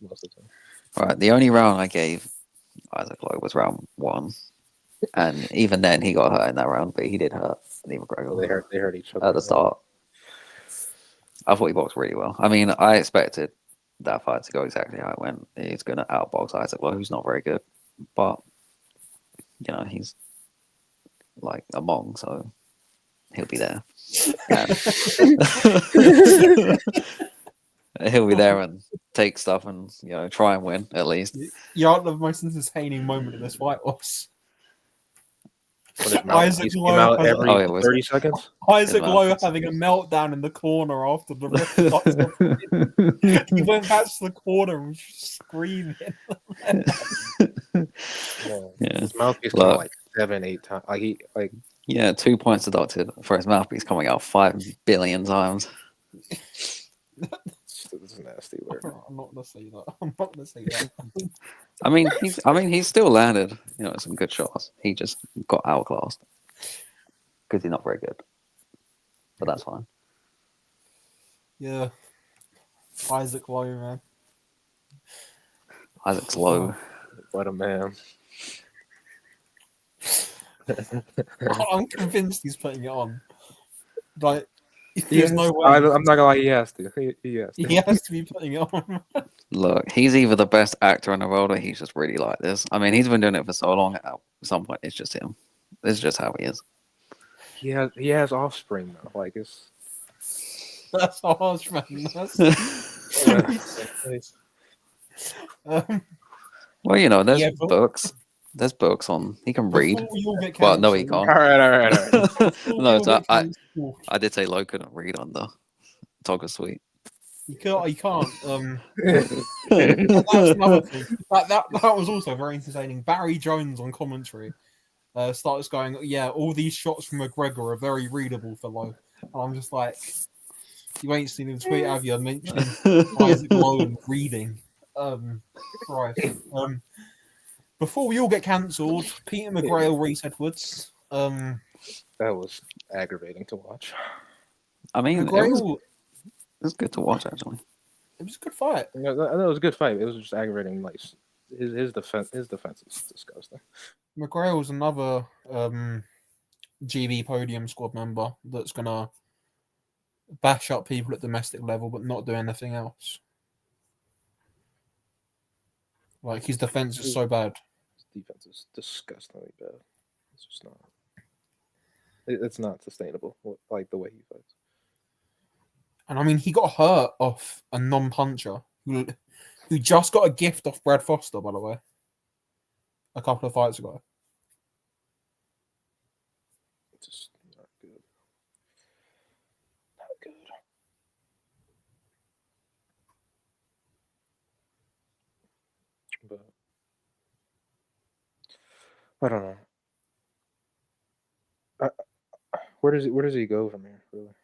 most of the time. Right, the only round I gave Isaac Lowe was round 1. And even then, he got hurt in that round, but he did hurt Lee McGregor. Well, they hurt each other at the start. I thought he boxed really well. I mean, I expected that fight to go exactly how it went. He's going to outbox Isaac Lowe, who's not very good, but he's like a Hmong, so he'll be there. He'll be there and take stuff and try and win at least. The most entertaining moment of this fight was Isaac Lowe every 30 seconds. Isaac Lowe having a meltdown in the corner after the ref. He went back to the corner and was just screaming. His mouthpiece came out 7-8 times. Yeah, 2 points deducted for his mouthpiece coming out 5 billion times. It's nasty word. I'm not gonna say that. I mean, he's still landed, some good shots. He just got outclassed because he's not very good. But that's fine. Yeah, Isaac Lowe, man. Isaac's low. What a man. I'm convinced he's putting it on. Like, there's no way. I'm not gonna lie, he has to. He has to. He has to be putting it on. Look, he's either the best actor in the world or he's just really like this. I mean, he's been doing it for so long. At some point, it's just him. It's just how he is. He has offspring though. Like it's. That's harsh, man. Well, there's books. There's books on. He can read. Well, no, he can't. All right. No, so I did say Lowe couldn't read on the Togger Suite. You can't. That's another thing. That was also very entertaining. Barry Jones on commentary starts going, "Yeah, all these shots from McGregor are very readable for Lowe." And I'm just like, you ain't seen him tweet, have you? Mentioning Isaac Lowe and reading. Christ. Before we all get cancelled, Peter McGrail, Reese Edwards. That was aggravating to watch. I mean, it was good to watch, actually. It was a good fight. Yeah, it was a good fight. It was just aggravating. Like his defense is disgusting. McGrail was another GB podium squad member that's gonna bash up people at domestic level, but not do anything else. Like, his defense is so bad. His defense is disgustingly bad. It's just not. It's not sustainable. Like the way he fights. And I mean, he got hurt off a non-puncher who just got a gift off Brad Foster, by the way, a couple of fights ago. It's just not good. Not good. But I don't know. I, where does he go from here? Really?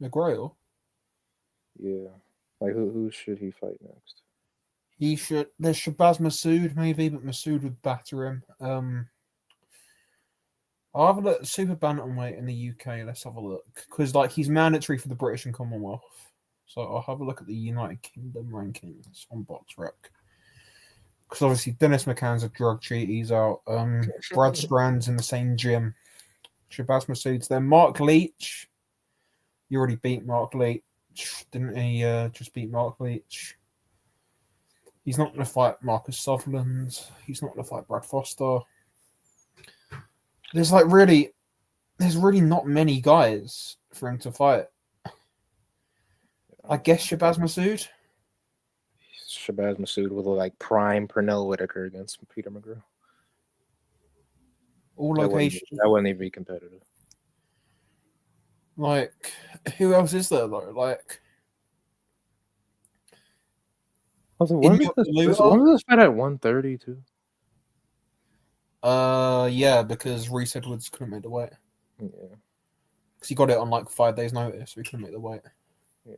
McGrail, Yeah. Like who should he fight next? he should. There's Shabazz Masood maybe, but Masood would batter him. I'll have a look at super bantamweight in the UK. Let's have a look because like he's mandatory for the British and Commonwealth. So I'll have a look at the United Kingdom rankings on BoxRec. Because obviously Dennis McCann's a drug cheat. He's out. Brad Strand's in the same gym. Shabazz Masood's there. Mark Leach. You already beat Mark Leach, didn't he? Just beat Mark Leach. He's not going to fight Marcus Sutherland. He's not going to fight Brad Foster. There's really not many guys for him to fight. I guess Shabazz Masood. Shabazz Masood with like prime Pernell Whitaker against Peter McGraw. All That location. wouldn't even be competitive. Like, who else is there though? Like, When was this fight at 130 too? Yeah, because Reese Edwards couldn't make the weight. Yeah. Because he got it on like 5 days' notice, so he couldn't make the weight. Yeah.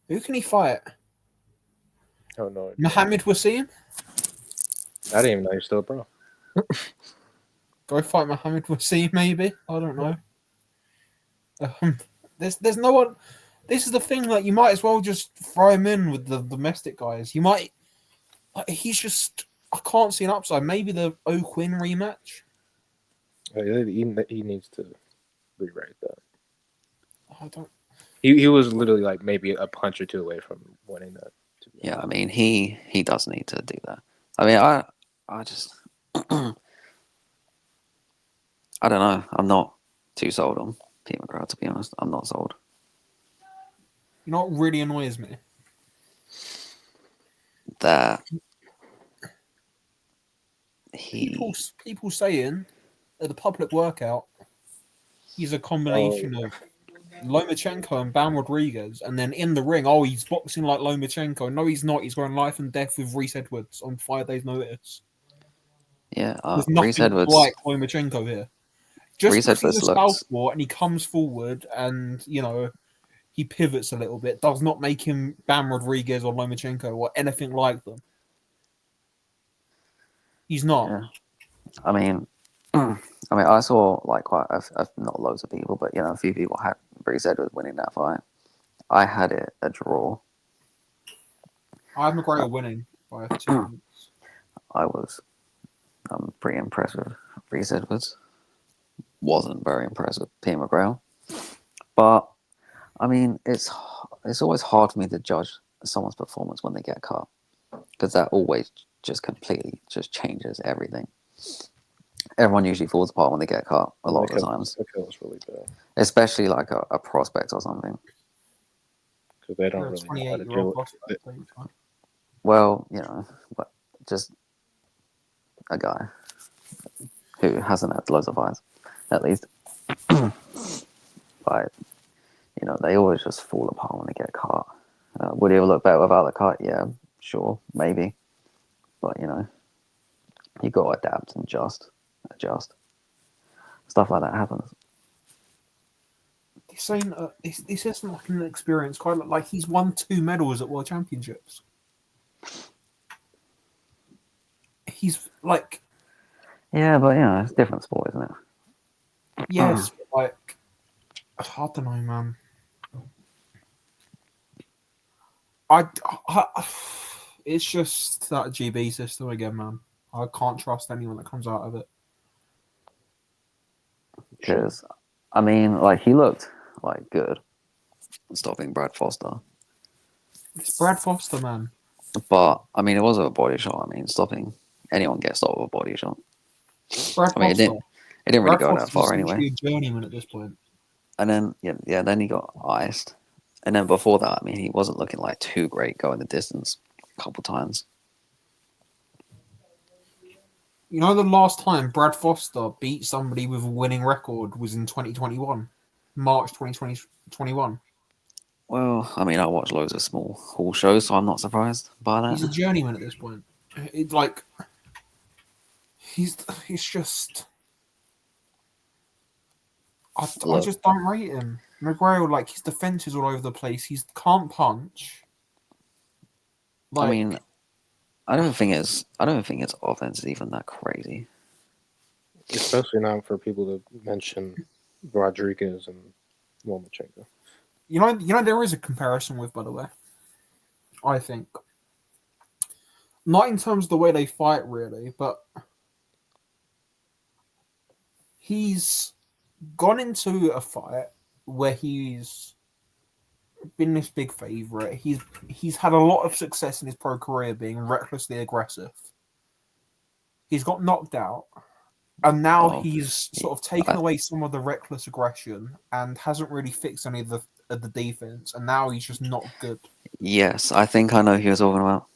Who can he fight? Oh no. Mohammed Wasim? I didn't even know you're still a pro. Go fight Mohammed Wasim, maybe? I don't know. There's no one. This is the thing. Like, you might as well just throw him in with the domestic guys. You might. He's just. I can't see an upside. Maybe the O'Quinn rematch. He needs to rewrite that. I don't. He was literally like maybe a punch or two away from winning that. Yeah, I mean he does need to do that. I mean I just I don't know. I'm not too sold on Pete McGraw, to be honest. I'm not sold. You know what really annoys me? That people saying at the public workout he's a combination of Lomachenko and Bam Rodriguez, and then in the ring, he's boxing like Lomachenko. No, he's not. He's going life and death with Reese Edwards on 5 days' notice. Yeah, There's Reese nothing Edwards like Lomachenko here. Just Reese because he's Edwards a looks southpaw and he comes forward and he pivots a little bit, does not make him Bam Rodriguez or Lomachenko or anything like them. He's not. Yeah. I mean, I saw like quite not loads of people, but a few people had Reese Edwards winning that fight. I had it a draw. I had McGregor winning by 2 points. I'm pretty impressed with Reese Edwards. Wasn't very impressed with Pete McGraw. But I mean, it's always hard for me to judge someone's performance when they get cut, because that always just completely just changes everything. Everyone usually falls apart when they get cut a lot of the times. That was really bad. Especially like a prospect or something. Because they don't really know how to deal with it. Well, but just a guy who hasn't had loads of fights, at least. But, they always just fall apart when they get cut. Would he ever look better without the cut? Yeah, sure, maybe. But, you got to adapt and adjust. Stuff like that happens. This isn't like an experience. Quite like he's won 2 medals at World Championships. He's like, yeah, but it's a different sport, isn't it? Yes, like I don't know, man. It's just that GB system again, man. I can't trust anyone that comes out of it. Because, I mean, like, he looked like good stopping Brad Foster. It's Brad Foster, man. But I mean, it was a body shot. I mean, stopping anyone gets stopped with a body shot. Brad I mean, Foster. It didn't really Brad go that Foster's far essentially anyway. a journeyman at this point. And then then he got iced. And then before that, I mean, he wasn't looking like too great going the distance a couple times. You know, the last time Brad Foster beat somebody with a winning record was in 2021, March 2021. Well, I mean, I watch loads of small hall shows, so I'm not surprised by He's a that. journeyman at this point. It's like he's just I Look, just don't rate him. McGrail, like his defense is all over the place. He can't punch. I Like mean, I don't think its offense is even that crazy. Especially now for people to mention Rodriguez and Lomachenko. you know, there is a comparison with, by the way. I think not in terms of the way they fight, really, but he's gone into a fight where he's been this big favorite. He's had a lot of success in his pro career being recklessly aggressive. He's got knocked out, and now Oh, he's sort of taken I, away some of the reckless aggression and hasn't really fixed any of the defense. And now he's just not good. yes, I think I know who you're talking about.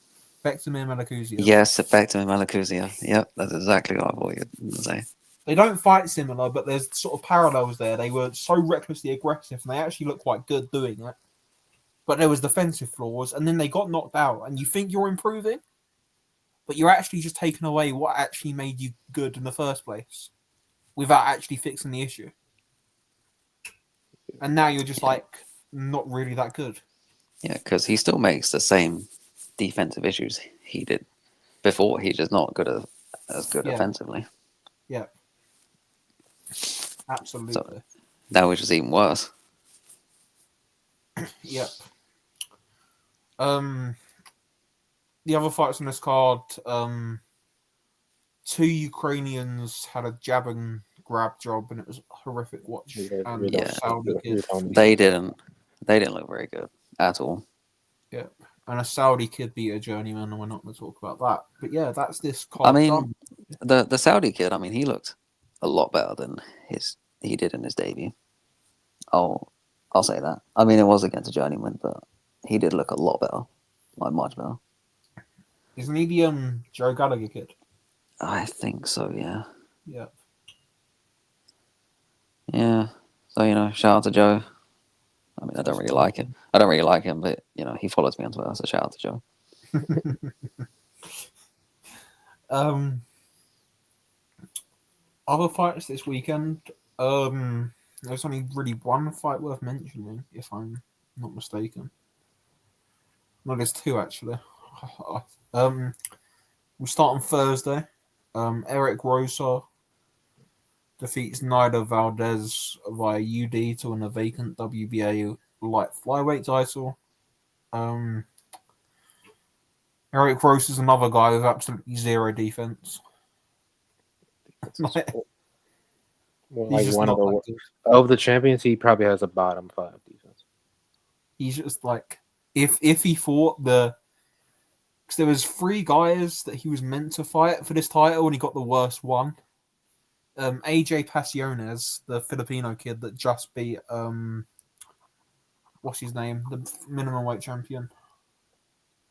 Bektemir Melikuziev. Yes, back to Malakuzia. Yep, that's exactly what I thought you'd say. They don't fight similar, but there's sort of parallels there. They were so recklessly aggressive, and they actually look quite good doing it. But there was defensive flaws, and then they got knocked out. And you think you're improving, but you're actually just taking away what actually made you good in the first place, without actually fixing the issue. And now you're just like not really that good. Yeah, because he still makes the same defensive issues he did before. He's just not good as good Yeah. offensively. Yeah, absolutely. So now which is even worse. Yep. The other fights on this card, two Ukrainians had a jab and grab job, and it was horrific watch. Yeah, And we the Yeah. Saudi kid, They didn't look very good at all. yeah, and a Saudi kid beat a journeyman, and we're not going to talk about that. But yeah, that's this I card mean, done. the Saudi kid, I mean, he looked a lot better than he did in his debut. I'll say that. I mean, it was against a journeyman, but he did look a lot better, like much better. Isn't he the Joe Gallagher kid? I think so. Yeah. Yeah. Yeah. So shout out to Joe. I mean, I don't really like him. I don't really like him, but he follows me on Twitter, so shout out to Joe. Other fights this weekend. There's only really one fight worth mentioning, if I'm not mistaken. No, there's two actually. We start on Thursday. Eric Rosa defeats Nida Valdez via UD to win a vacant WBA light flyweight title. Eric Rosa is another guy with absolutely zero defense. Like, Well, he's like just one not of that the good. of the champions, he probably has a bottom 5 defense. He's just like if he fought because there was 3 guys that he was meant to fight for this title and he got the worst one. AJ Pasiones, the Filipino kid that just beat what's his name, the minimum weight champion,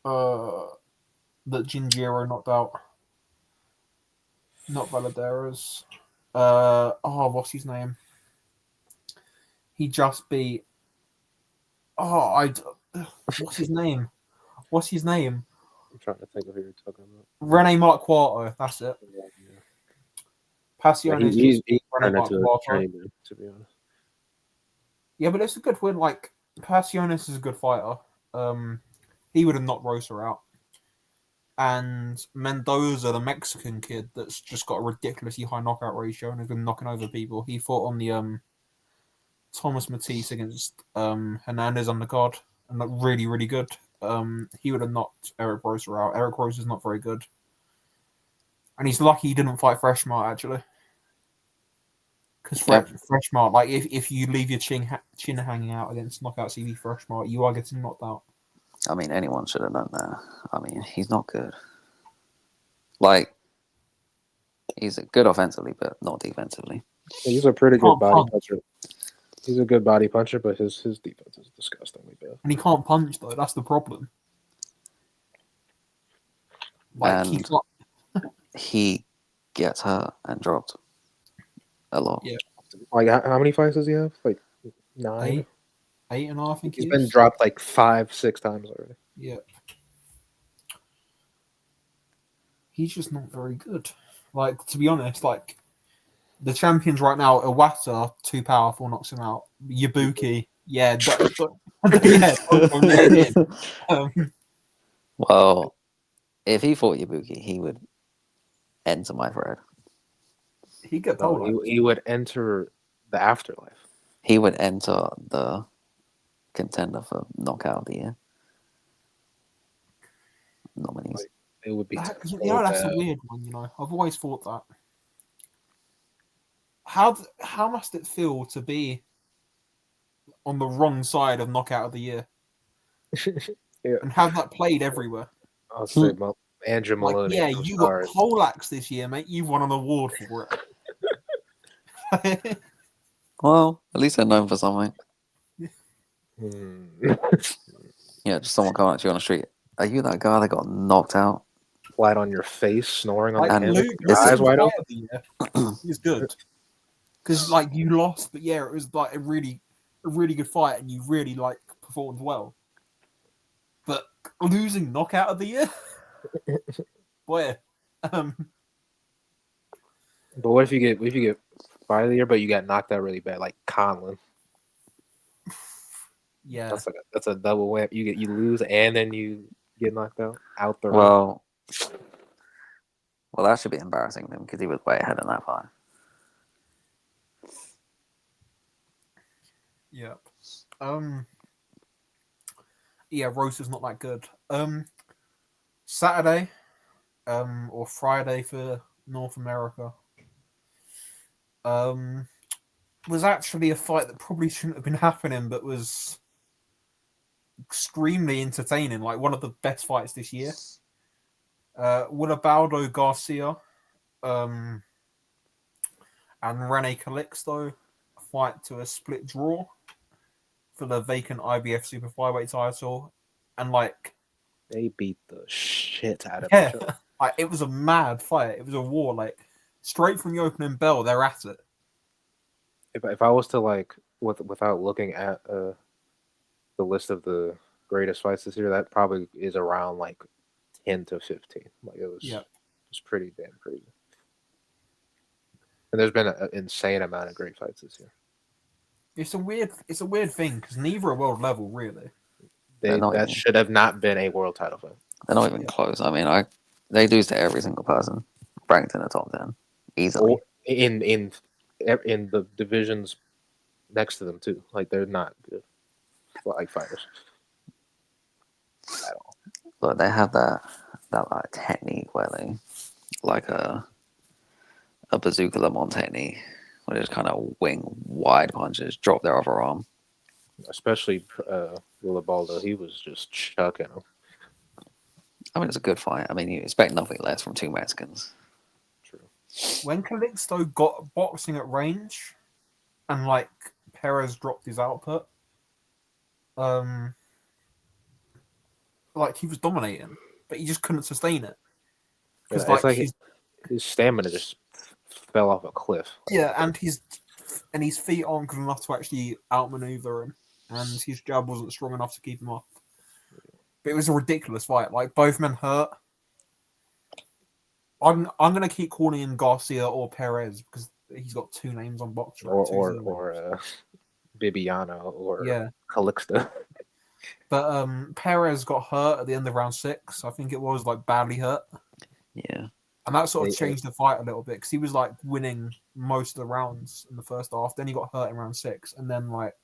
that Jinjiro knocked out, not Valadares. What's his name? He just beat. What's his name? What's his name? I'm trying to think of who you're talking about. Rene Marquardo. That's it. Yeah. Pasiones He's just beat Rene turned into a Marquardo. journeyman, to be honest. Yeah, but it's a good win. Like Pasiones is a good fighter. He would have knocked Rosa out. And Mendoza, the Mexican kid that's just got a ridiculously high knockout ratio and has been knocking over people. He fought on the Thomas Matisse against Hernandez undercard and looked really, really good. He would have knocked Eric Rosa out. Eric Rosa is not very good. And he's lucky he didn't fight Freshmart, actually. Because Freshmart, like, if you leave your chin hanging out against knockout CV Freshmart, you are getting knocked out. I mean, anyone should have done that. I mean, he's not good. Like, He's good offensively, but not defensively. He's a pretty good Can't body punch. puncher. He's a good body puncher, but his defense is disgustingly bad. And he can't punch though. That's the problem. Like he And can't. he gets hurt and dropped a lot. Yeah. Like, how many fights does he have? Like 9? 8.5, I think He's he been is. dropped like 5-6 times already. Yeah. He's just not very good. Like, to be honest, like the champions right now, Iwata, too powerful, knocks him out. Yabuki, yeah, Well, if he fought Ibuki, he would enter my thread. he get No, told. he would enter the afterlife. He would enter the contender for knockout of the year nominees. Like, it would be That, so that's bad. a weird one. I've always thought that. How must it feel to be on the wrong side of knockout of the year Yeah, and have that played everywhere? I'll say Andrew Like, Maloney. yeah, I'm you sorry. got Polax this year, mate. You've won an award for it. Well, at least they're known for something. Hmm. Yeah, just someone coming at you on the street. Are you that guy that got knocked out? Flat on your face, snoring on Like the And camera, Luke, your eyes wide fight open. of the year, he's good because like you lost, but yeah, it was like a really good fight, and you really like performed well. But losing knockout of the year, boy. But what if you get fight of the year, but you got knocked out really bad, like Conlon? Yeah, That's a double win. You lose and then you get knocked out the Well, that should be embarrassing for him because he was way ahead in that fight. yeah. Yeah, roast is not that good. Saturday, or Friday for North America. Was actually a fight that probably shouldn't have been happening, but was extremely entertaining. Like one of the best fights this year. Ubaldo Garcia, and Rene Calixto fight to a split draw for the vacant IBF Super Flyweight title, and like they beat the shit out of yeah, each other. like, it was a mad fight. It was a war. Like straight from the opening bell, they're at it. If I was to like without looking at the list of the greatest fights this year, that probably is around like 10 to 15. Like it was pretty damn crazy. And there's been an insane amount of great fights this year. It's a weird thing because neither are world level really. That should have not been a world title fight. They're not even close. I mean, they lose to every single person ranked in the top 10 easily. Or in the divisions next to them too. Like they're not good like fighters at all. But they have that like technique where they like a bazooka Lemon technique where they just kind of wing wide punches, drop their other arm. Especially Ubaldo, he was just chucking him. I mean, it's a good fight. I mean, you expect nothing less from two Mexicans. True. When Calixto got boxing at range, and like Perez dropped his output, like he was dominating, but he just couldn't sustain it because It's like his stamina just fell off a cliff. and his feet aren't good enough to actually outmaneuver him, and his jab wasn't strong enough to keep him off. But it was a ridiculous fight. Like both men hurt. I'm gonna keep calling him Garcia or Perez because he's got two names on box. Or Bibiano or Calixto. But Perez got hurt at the end of round 6. I think it was like badly hurt. Yeah. And that sort of changed the fight a little bit because he was like winning most of the rounds in the first half. Then he got hurt in round 6, and then like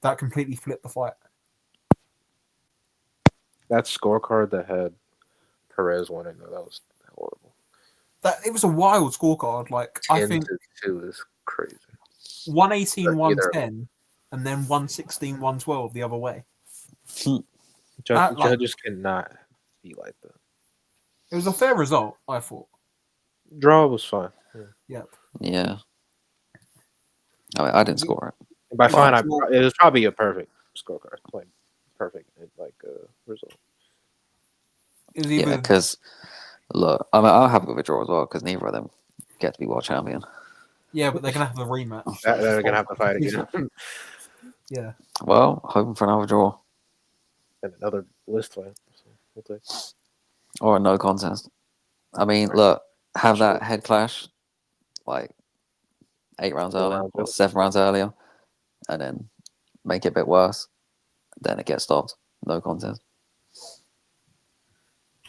that completely flipped the fight. That scorecard that had Perez winning, that was horrible. It was a wild scorecard. Like 10 I think to 2 is crazy. 118, 110, and then 116, 112 the other way. Judges cannot be like that. It was a fair result, I thought. Draw was fine. Yep. Yeah. I mean, I didn't score it. By Yeah, fine, draw. it was probably a perfect scorecard, like perfect result. It was Yeah, either because look, I mean, I'll have a draw as well because neither of them get to be world champion. but they're gonna have the rematch. So That, it's they're just gonna have to fight again, Yeah. Well, hoping for another draw and another list fight. So we'll take. or a no contest. I mean, Right. look, have Sure. that head clash like 8 rounds 4 earlier rounds or in. 7 rounds earlier, and then make it a bit worse. Then it gets stopped. No contest.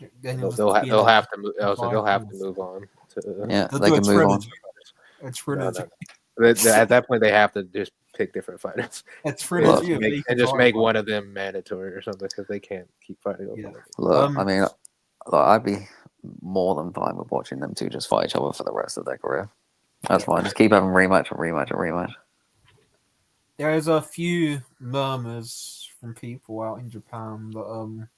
Then They'll, you'll they'll, just ha- be in they'll a have to move. They'll have to five. move on to. Yeah, They'll they do a can move on. trilogy. A No, trilogy. At that point, they have to just pick different fighters A Look. trilogy of and just make one of them mandatory or something because they can't keep fighting over. Yeah. Look, I mean, look, I'd be more than fine with watching them two just fight each other for the rest of their career. That's fine. Just keep having rematch and rematch and rematch. There is a few murmurs from people out in Japan that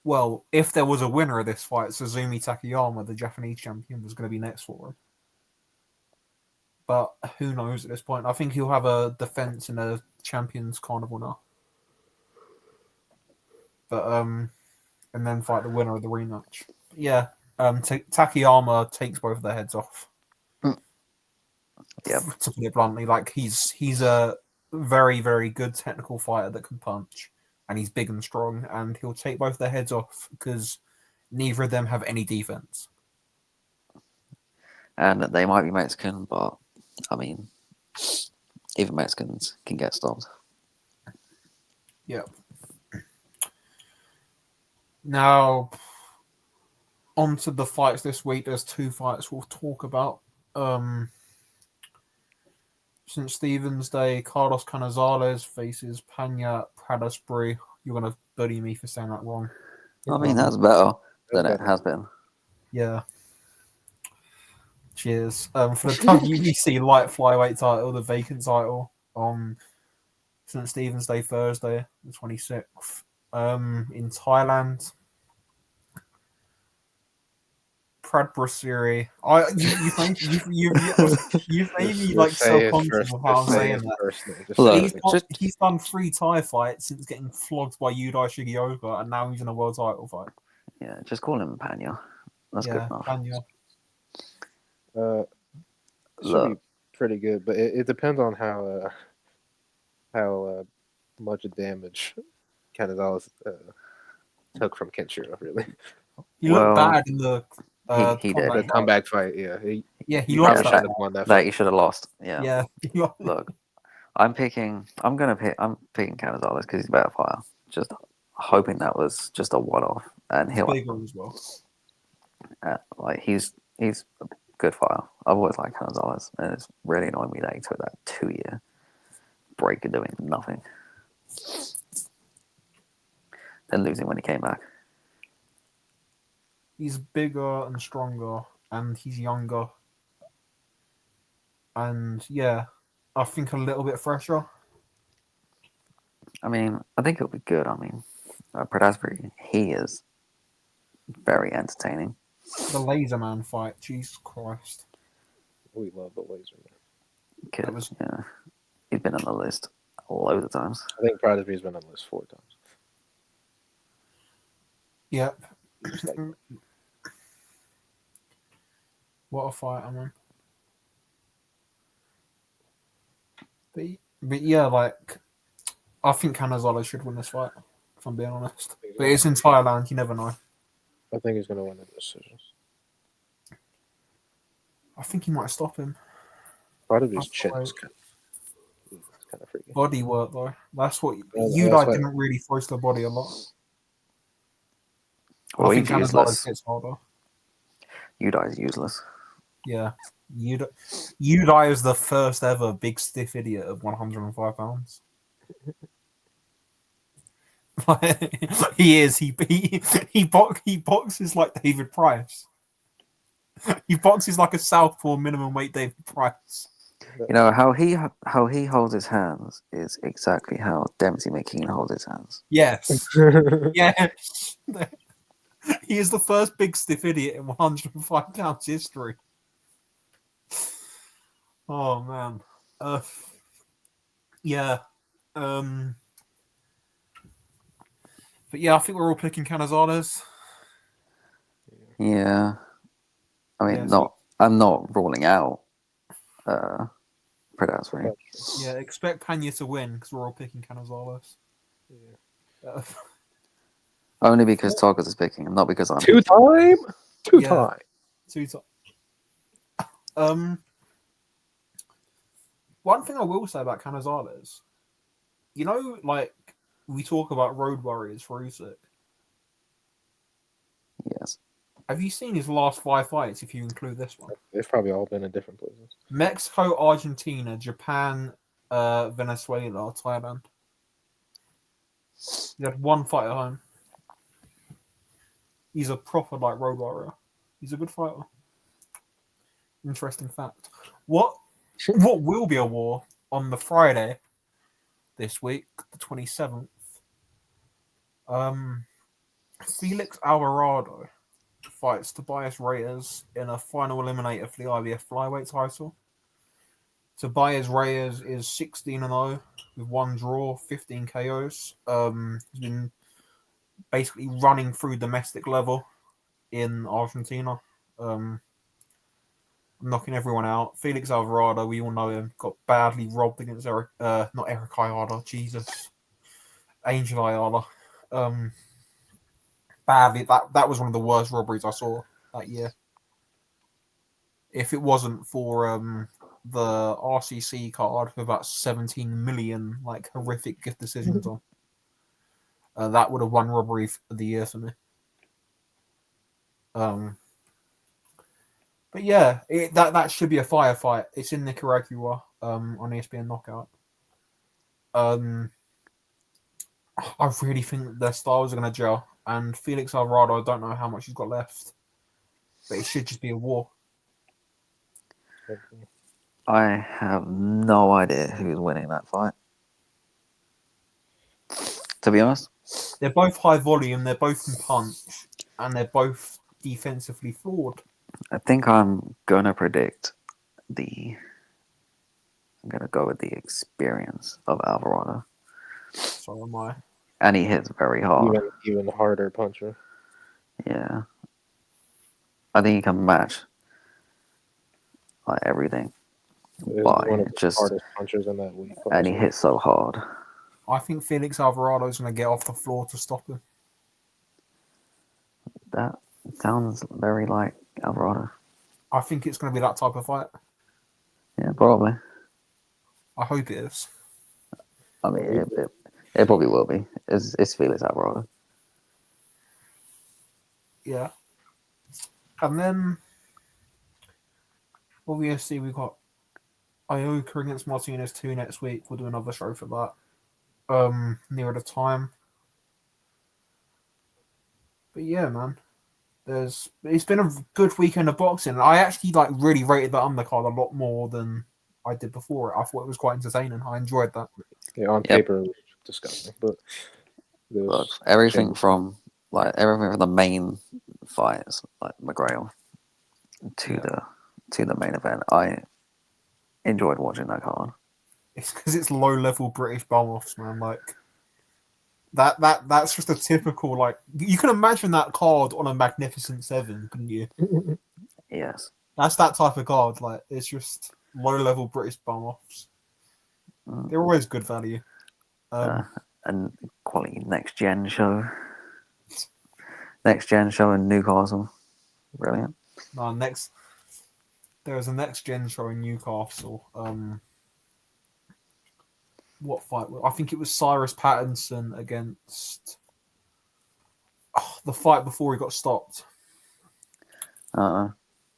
well, if there was a winner of this fight, Suzumi Takayama, the Japanese champion, was going to be next for him. But who knows at this point? I think he'll have a defense in a Champions Carnival now. But and then fight the winner of the rematch. Yeah, Takayama takes both of their heads off. Yep. To put it bluntly, like he's a very, very good technical fighter that can punch, and he's big and strong, and he'll take both their heads off because neither of them have any defense. And they might be Mexican, but I mean, even Mexicans can get stopped. Yeah. Now, on to the fights this week. There's 2 fights we'll talk about. St. Stephen's Day, Carlos Canizales faces Pena Pradasbury. You're going to bully me for saying that wrong. I mean, that's better than That's it better. has been. Yeah. Cheers. For the WBC light flyweight title, the vacant title on St. Stephen's Day, Thursday, the 26th, in Thailand. Pradbrasiri. You've made me like self-conscious of how I'm saying that. Look, He's done 3 Thai fights since getting flogged by Yudai Shigioka, and now he's in a world title fight. yeah, just call him Pena. That's good enough. Pena. Should be Look, pretty good, but it depends on how much damage Canizales took from Kenshiro. Really, He looked Well, bad in the he did. the fight. comeback fight. Yeah, He he lost probably that should have fight. won that that fight. you should have lost. Yeah. Yeah. Look, I'm picking Canizales because he's a better fighter. Just hoping that was just a one-off, and He's bigger as well. like he's a good fighter. I've always liked Canizales, and it's really annoying me that he took that 2-year break of doing nothing, then losing when he came back. He's bigger and stronger, and he's younger. And yeah, I think a little bit fresher. I mean, I think it'll be good. I mean, Pradasbury, he is very entertaining. The Laser Man fight, Jesus Christ. We love the laser man. Kid, That was- yeah, he's been on the list loads of times. I think Prodigy's been on the list 4 times. Yep. Just like What a fight, I mean. But yeah, like, I think Canizales should win this fight, if I'm being honest. But it's in Thailand, you never know. I think he's gonna win the decisions. I think he might stop him. Prodigy's chin That's is kind of freaky. Body work, though. That's what Well, Yudai that's what- didn't really force the body a lot. Well, I think he's Canizales useless. gets harder. Udai's useless. Yeah. Yudai is the first ever big stiff idiot of 105 pounds. He is. He boxes like David Price. He boxes like a southpaw minimum weight David Price. You know how he holds his hands is exactly how Dempsey McKean holds his hands. Yes. Yes. He is the first big stiff idiot in 105 pounds history. Oh man. Yeah. But yeah, I think we're all picking Canizales. Yeah. I mean, Yeah, so- I'm not ruling out Predatory. Yeah, expect Pena to win because we're all picking Canizales. Yeah. Only because Tarkus is picking, not because I'm Two picking. time. Two Yeah. time. One thing I will say about Canizales, you know, like we talk about road warriors for Usyk. Yes. Have you seen his last 5 fights? If you include this one, They've probably all been in different places. Mexico, Argentina, Japan, Venezuela, Thailand. He had 1 fight at home. He's a proper like road warrior. He's a good fighter. Interesting fact. What will be a war on the Friday this week, the 27th? Felix Alvarado fights Tobias Reyes in a final eliminator for the IBF flyweight title. Tobias Reyes is 16-0 with 1 draw, 15 KOs. He's been basically running through domestic level in Argentina. Knocking everyone out. Felix Alvarado, we all know him, got badly robbed against Eric Ayala, Jesus. Angel Ayala. Badly. That was one of the worst robberies I saw that year. If it wasn't for the RCC card with about 17 million like horrific gift decisions on, that would have won robbery of the year for me. But yeah, that should be a firefight. It's in Nicaragua on ESPN Knockout. I really think their styles are going to gel. And Felix Alvarado, I don't know how much he's got left, but it should just be a war. I have no idea who's winning that fight. To be honest, They're both high volume, they're both can punch, and they're both defensively flawed. I think I'm gonna predict I'm gonna go with the experience of Alvarado, So am I. and he hits very hard. Even harder puncher. Yeah, I think he can match like everything. He's Why? one of the Just hardest punchers in that league. and he hits so hard. I think Felix Alvarado is going to get off the floor to stop him. That sounds very like Alvarado. I think it's going to be that type of fight. Yeah, probably. I hope it is. I mean, it probably will be. It's Felix Alvarado. Yeah. And then, obviously, we've got Ioka against Martinez 2 next week. We'll do another show for that. Nearer the time. But yeah, man. It's been a good weekend of boxing. I actually really rated that undercard a lot more than I did before. I thought it was quite entertaining. I enjoyed that. Yeah, on paper, it was disgusting, but Look, everything from the main fights, like McGrail, to the main event. I enjoyed watching that card. It's because it's low level British bum offs, man. Like that's just a typical you can imagine that card on a Magnificent Seven, couldn't you? Yes. That's that type of card. Like it's just low level British bum offs. They're always good value. And quality next gen show in Newcastle. Brilliant. No, there was a next gen show in Newcastle. What fight? I think it was Cyrus Pattinson against the fight before he got stopped.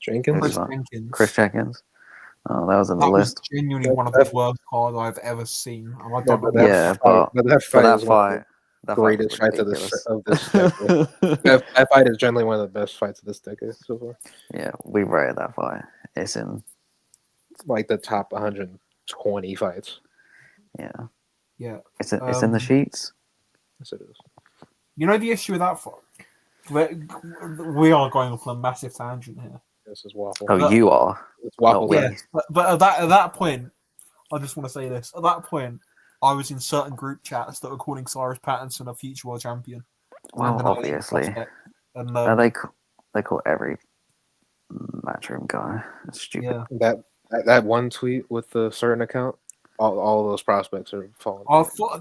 Jenkins. Chris Jenkins. Oh, that was on the That was list. genuinely one of the worst cards I've ever seen. And I don't know. But that fight is one of the greatest fights of this decade. That fight is generally one of the best fights of this decade so far. Yeah, we rated that fight. It's in like the top 120 fights. Yeah. Yeah. It's in the sheets. Yes, it is. You know the issue with that fight? we are going off on a massive tangent here. This is waffle. Oh, But- you are. It's waffle. we. Yeah, but at that point, I just want to say this. At that point, I was in certain group chats that were calling Cyrus Pattinson a future world champion. Well, and an elite obviously. prospect. And They call every matchroom guy. It's stupid. yeah, That one tweet with the certain account, all of those prospects are falling.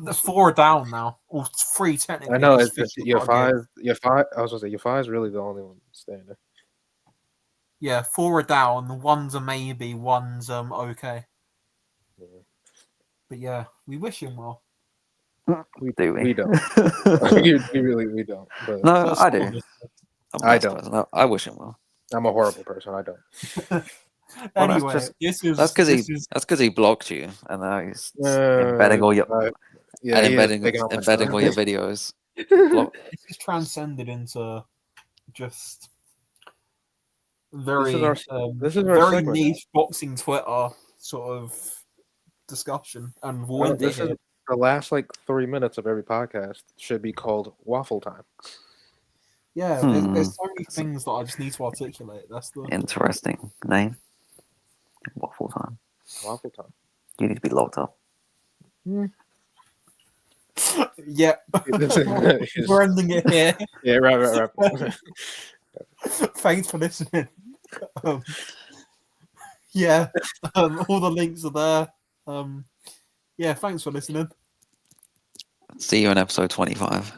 the 4 are down now, or 3 technically. I know because it's Fisher's your got a game. five. Your five. I was gonna say your five is really the only one standing. Yeah, 4 are down. One's a maybe. One's okay. Yeah. But yeah, we wish him well. We Do we? We don't. we don't. But No, That's I all do. of us. I'm a I nice don't. person. I wish him well. I'm a horrible person. I don't. Well, Anyway, that's this is That's because he blocked you, and now he's embedding all your yeah, he is embedding taking all my embedding stuff. all your videos. this is transcended into just This is our very segment. niche boxing Twitter sort of discussion, and we'll end it This is here. the last 3 minutes of every podcast should be called waffle time. Yeah, there's so many things that I just need to articulate. That's the Interesting name. Waffle time. Waffle time. You need to be locked up. yeah. We're ending it here. Yeah, right. Thanks for listening. Yeah, all the links are there. Yeah, thanks for listening. See you in episode 25.